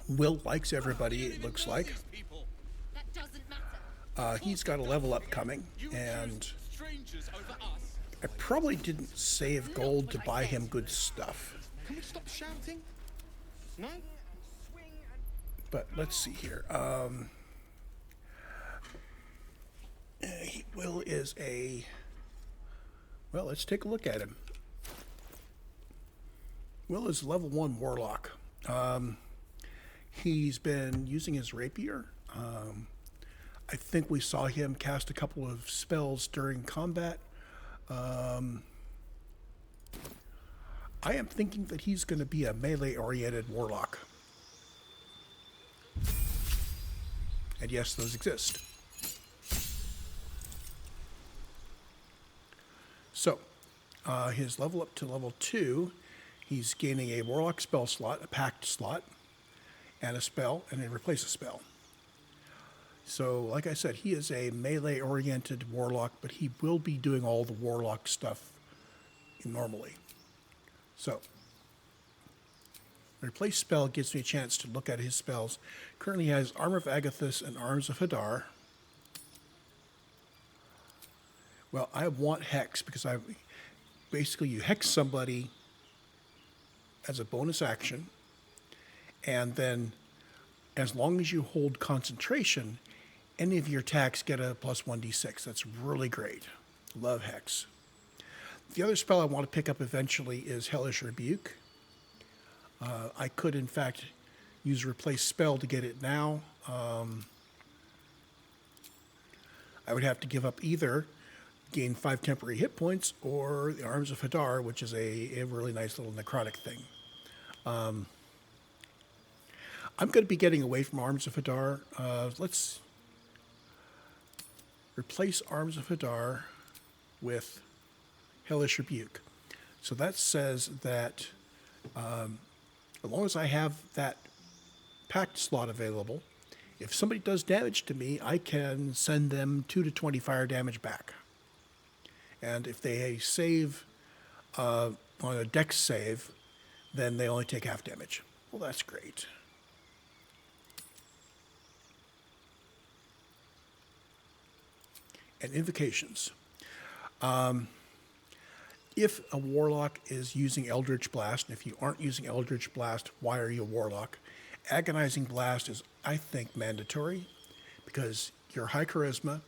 Will likes everybody, it looks like.
That doesn't matter.
He's got a level up coming, and I probably didn't save gold to buy him good stuff.
Can we stop shouting? No?
But let's see here. Will is a... Well, let's take a look at him. Will is level 1 warlock. He's been using his rapier. I think we saw him cast a couple of spells during combat. I am thinking that he's going to be a melee-oriented warlock. And yes, those exist. So, his level up to level 2, he's gaining a warlock spell slot, a pact slot, and a spell, and a replace a spell. So, like I said, he is a melee-oriented warlock, but he will be doing all the warlock stuff normally. So, replace spell gives me a chance to look at his spells. Currently he has Armor of Agathis and Arms of Hadar. Well, I want Hex because basically you hex somebody as a bonus action, and then as long as you hold concentration, any of your attacks get a plus 1d6. That's really great. Love Hex. The other spell I want to pick up eventually is Hellish Rebuke. I could, in fact, use Replace Spell to get it now. I would have to give up either gain 5 temporary hit points or the Arms of Hadar, which is a really nice little necrotic thing. I'm going to be getting away from Arms of Hadar. Let's replace Arms of Hadar with Hellish Rebuke. So that says that as long as I have that pact slot available, if somebody does damage to me, I can send them 2 to 20 fire damage back. And if they save on a dex save, then they only take half damage. Well, that's great. And invocations. If a warlock is using Eldritch Blast, and if you aren't using Eldritch Blast, why are you a warlock? Agonizing Blast is, I think, mandatory because you're high charisma,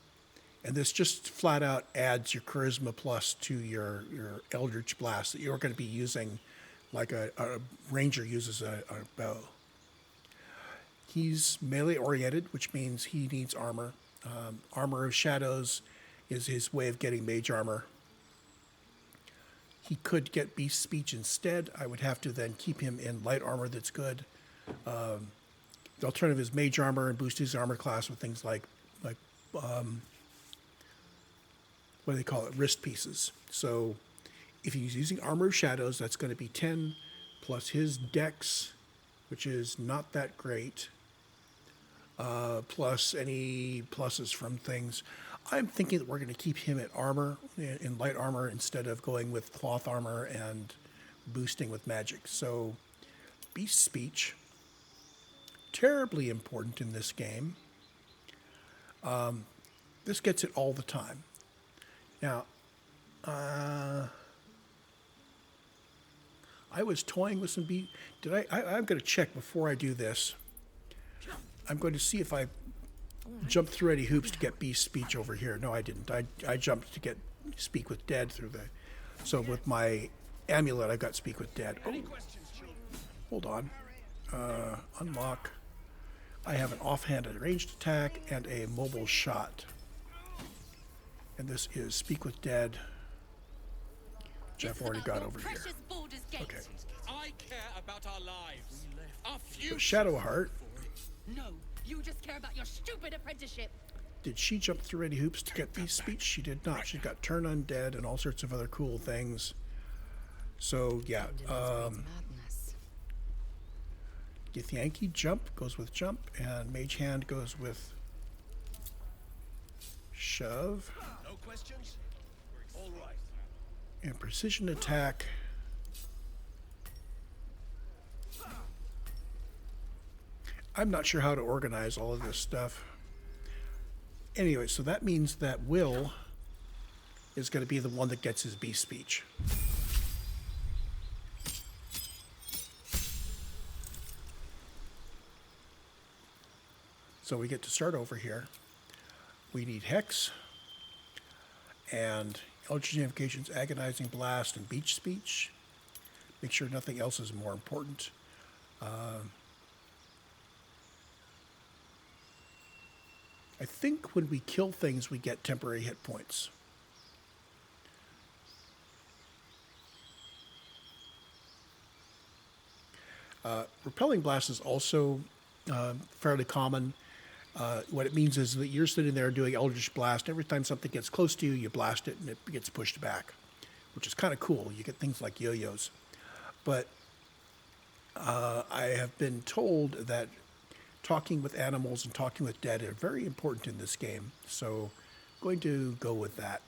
and this just flat out adds your charisma plus to your Eldritch Blast that you're going to be using like a ranger uses a bow. He's melee oriented, which means he needs armor. Armor of Shadows is his way of getting mage armor. He could get Beast Speech instead. I would have to then keep him in light armor that's good. The alternative is mage armor and boost his armor class with things like what do they call it? Wrist pieces. So if he's using Armor of Shadows, that's going to be 10 plus his dex, which is not that great, plus any pluses from things. I'm thinking that we're going to keep him at armor, in light armor, instead of going with cloth armor and boosting with magic. So, Beast Speech, terribly important in this game. This gets it all the time. Now, I was toying with some I'm going to check before I do this. I'm going to see if I jump through any hoops to get beast speech over here. No, I didn't. I jumped to get speak with dead through the. So with my amulet, I got speak with dead. Oh, hold on. Unlock. I have an offhanded ranged attack and a mobile shot. And this is speak with dead, which I've already got over here. Okay.
I care about our lives. Our
So
future.
Shadowheart.
No, you just care about your stupid apprenticeship.
Did she jump through any hoops to get beast speech? She did not. She got turn undead and all sorts of other cool things. So yeah, Githyanki jump goes with jump, and Mage Hand goes with shove.
No questions? All right.
And precision attack. I'm not sure how to organize all of this stuff. Anyway, so that means that Will is going to be the one that gets his beast speech. So we get to start over here. We need Hex and Eldritch Invocations, Agonizing Blast, and Beach Speech. Make sure nothing else is more important. I think when we kill things, we get temporary hit points. Repelling Blast is also fairly common. What it means is that you're sitting there doing Eldritch Blast. Every time something gets close to you, you blast it and it gets pushed back, which is kind of cool. You get things like yo-yos. But I have been told that talking with animals and talking with dead are very important in this game. So I'm going to go with that.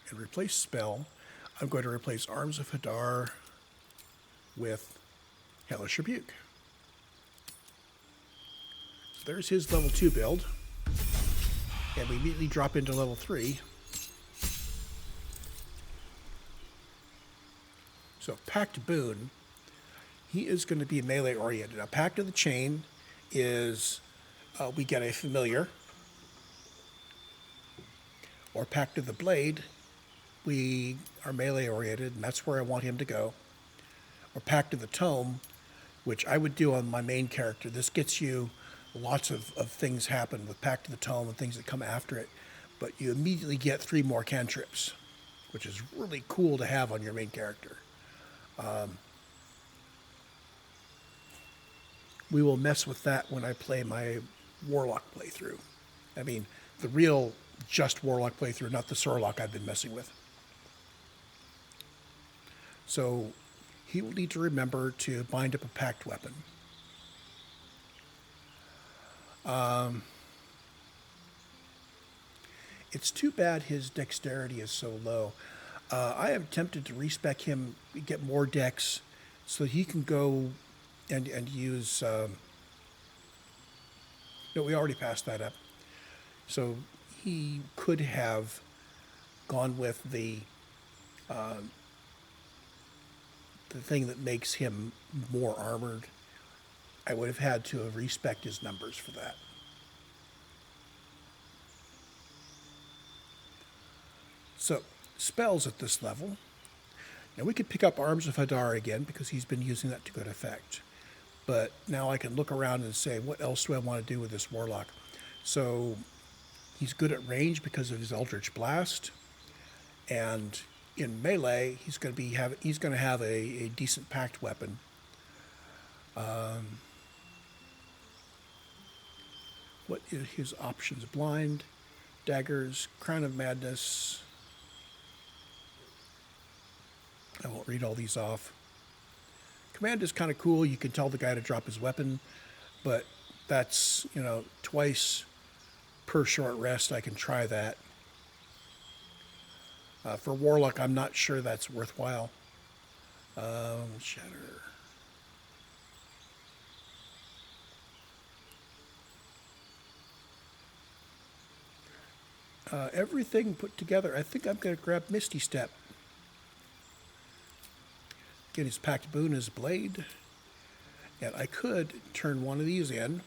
And replace spell. I'm going to replace Arms of Hadar with Hellish Rebuke. So there's his level 2 build. And we immediately drop into level 3. So Pact Boon, he is going to be melee oriented. Now Pact of the Chain is we get a familiar. Or Pact of the Blade, we are melee oriented, and that's where I want him to go. Or Pact of the Tome, which I would do on my main character. This gets you lots of things happen with Pact of the Tome and things that come after it, but you immediately get 3 more cantrips, which is really cool to have on your main character. We will mess with that when I play my Warlock playthrough. I mean, the real just Warlock playthrough, not the Sorlock I've been messing with. So he will need to remember to bind up a pact weapon. It's too bad his dexterity is so low. I am tempted to respec him, get more dex, so that he can go and use... no, we already passed that up. So he could have gone with the thing that makes him more armored. I would have had to have respec'd his numbers for that. So, spells at this level. Now we could pick up Arms of Hadar again because he's been using that to good effect. But now I can look around and say, what else do I want to do with this Warlock? So he's good at range because of his Eldritch Blast. And in melee, he's going to have a decent pact weapon. What is his options? Blind, daggers, Crown of Madness. I won't read all these off. Command is kind of cool. You can tell the guy to drop his weapon, but that's, twice per short rest. I can try that. For Warlock, I'm not sure that's worthwhile. Shatter. Everything put together, I think I'm going to grab Misty Step. Get his Pact Boon as Blade. And I could turn one of these in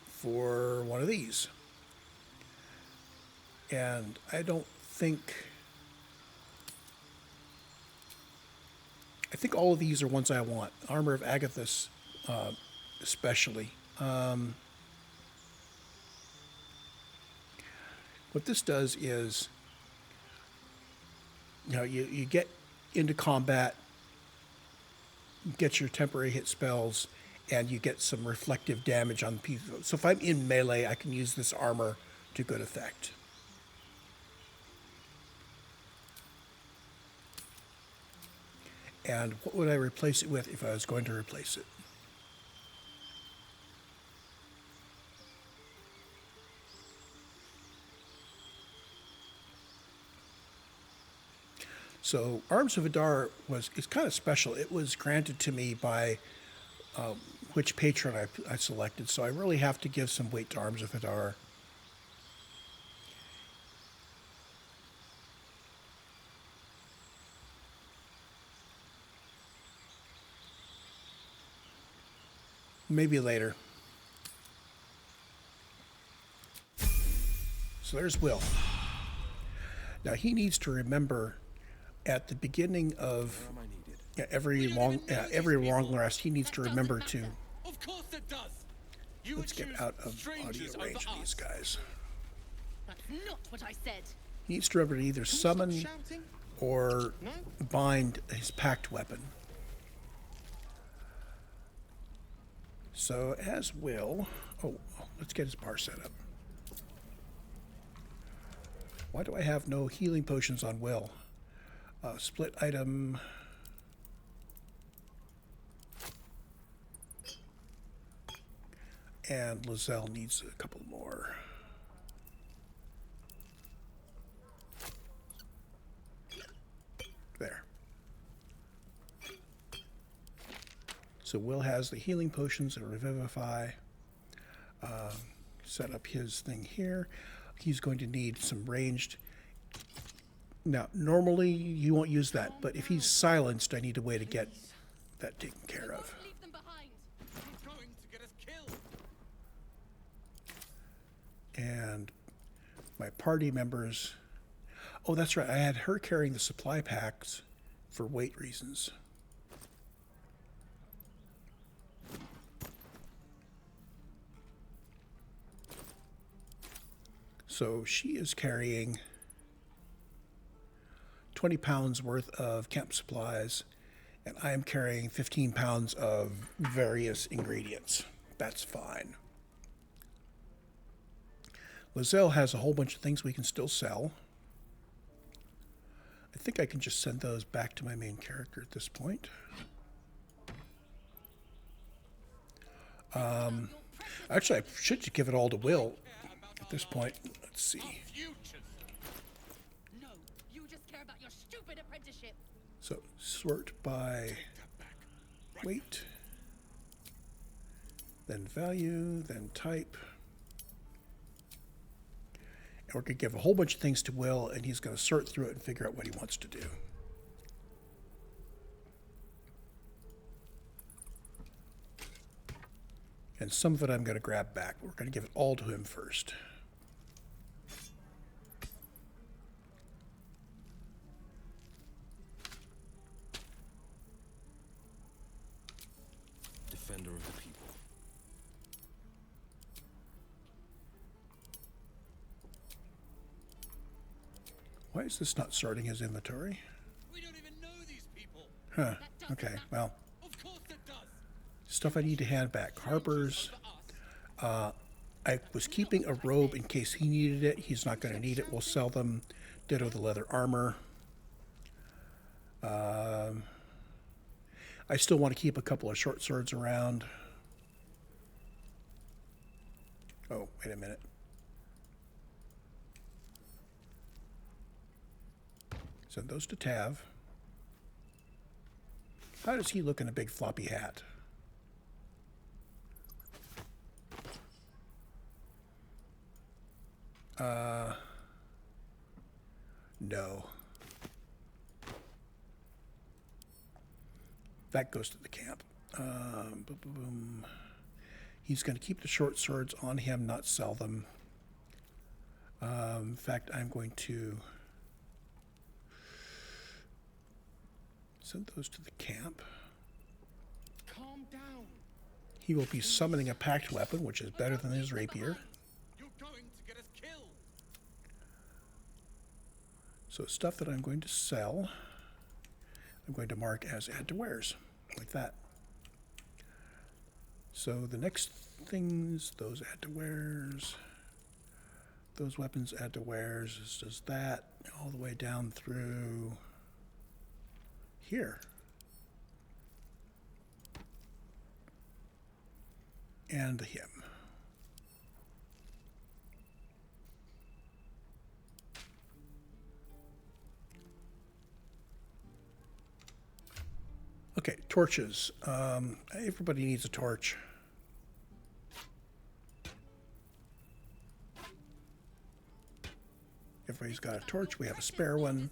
for one of these. And I don't think... I think all of these are ones I want. Armor of Agathis, especially. What this does is, you know, you get into combat, get your temporary hit spells, and you get some reflective damage on people. So if I'm in melee, I can use this armor to good effect. And what would I replace it with if I was going to replace it? So Arms of Adar is kind of special. It was granted to me by which patron I selected, so I really have to give some weight to Arms of Adar. Maybe later. So there's Will. Now he needs to remember at the beginning of every long rest, he needs to remember to.
Of course it does.
Let's get out of audio range of these guys.
That's not what I said.
He needs to remember to either summon or bind his pact weapon. So as Will, let's get his bar set up. Why do I have no healing potions on Will? Split item. And Lizelle needs a couple more. There. So Will has the healing potions and Revivify. Set up his thing here. He's going to need some ranged. Now, normally you won't use that, but if he's silenced, I need a way to get that taken care of.
Leave them behind.
He's going to get us killed.
And my party members. Oh, that's right. I had her carrying the supply packs for weight reasons. So she is carrying 20 pounds worth of camp supplies, and I am carrying 15 pounds of various ingredients. That's fine. Lizelle has a whole bunch of things we can still sell. I think I can just send those back to my main character at this point. Actually, I should give it all to Will at this point. Let's see.
No, you just care about your stupid apprenticeship.
So sort by weight, then value, then type. And we're going to give a whole bunch of things to Will, and he's going to sort through it and figure out what he wants to do. And some of it I'm going to grab back. We're going to give it all to him first.
Defender of the people.
Why is this not sorting his inventory?
We don't even know these people.
Huh. Okay, well.
Of course it does.
Stuff I need to hand back. Harper's. I was keeping a robe in case he needed it. He's not going to need it. We'll sell them. Ditto the leather armor. I still want to keep a couple of short swords around. Oh, wait a minute. Send those to Tav. How does he look in a big floppy hat? No. That goes to the camp. Boom, boom, boom. He's going to keep the short swords on him, not sell them. In fact, I'm going to send those to the camp.
Calm down.
He will be summoning a packed weapon, which is better than his rapier.
You're going to get us killed.
So stuff that I'm going to sell, I'm going to mark as add to wares, like that. So the next things, those add to wares, those weapons add to wares, this does that, all the way down through here. And the hymn. Okay, torches. Everybody needs a torch. Everybody's got a torch. We have a spare one.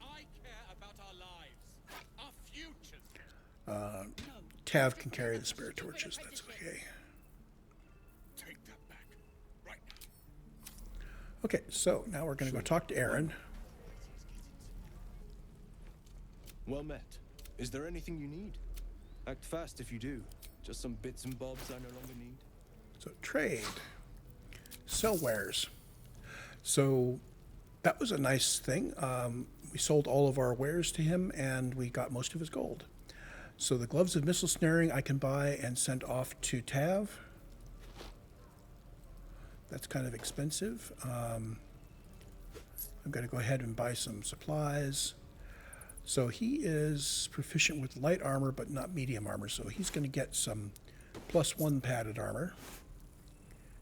I care about our lives, our futures.
Tav can carry the spare torches. That's okay.
Take that back right now.
Okay, so now we're going to go talk to Aaron.
Well met. Is there anything you need? Act fast if you do. Just some bits and bobs I no longer need.
So trade. Sell wares. So that was a nice thing. We sold all of our wares to him and we got most of his gold. So the gloves of missile snaring I can buy and send off to Tav. That's kind of expensive. I'm going to go ahead and buy some supplies. So he is proficient with light armor, but not medium armor. So he's going to get some +1 padded armor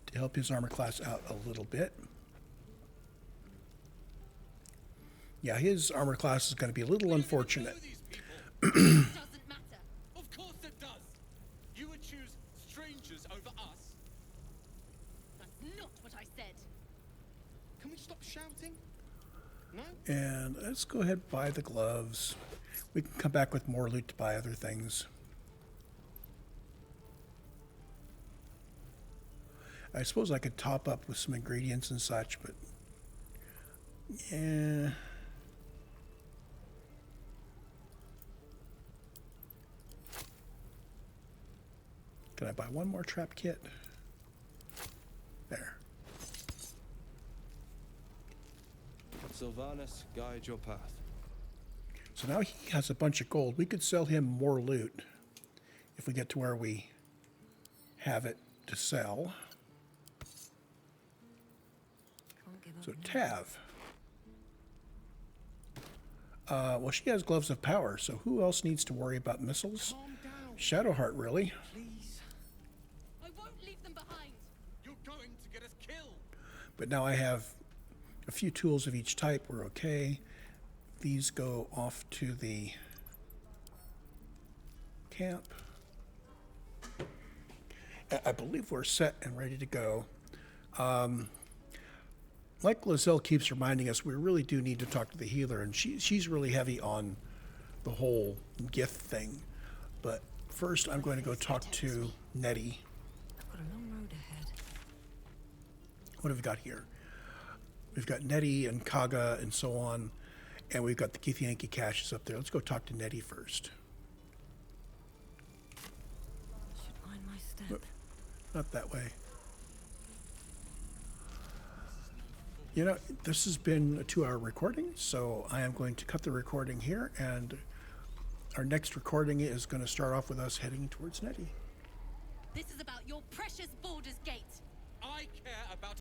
to help his armor class out a little bit. Yeah, his armor class is going to be a little unfortunate.
Doesn't matter. Of course it does. You would choose strangers over us.
That's not what I said.
Can we stop shouting? No?
And let's go ahead and buy the gloves. We can come back with more loot to buy other things. I suppose I could top up with some ingredients and such, but yeah. Can I buy one more trap kit? There.
Sylvanas, guide your path.
So now he has a bunch of gold. We could sell him more loot if we get to where we have it to sell. So Tav. Well, she has gloves of power, so who else needs to worry about missiles? Shadowheart, really.
Please. I won't leave them behind. You're going to get us killed.
But now I have a few tools of each type. We're okay. These go off to the camp. I believe we're set and ready to go. Like Lizelle keeps reminding us, we really do need to talk to the healer, and she's really heavy on the whole gift thing. But first, I'm going to go talk to Nettie.
I've got a long road ahead.
What have we got here? We've got Nettie and Kaga and so on, and we've got the Githyanki caches up there. Let's go talk to Nettie first.
Should mind my step.
Nope, not that way. You know, this has been a 2-hour recording, so I am going to cut the recording here, and our next recording is going to start off with us heading towards Nettie.
This is about your precious Baldur's Gate.
I care about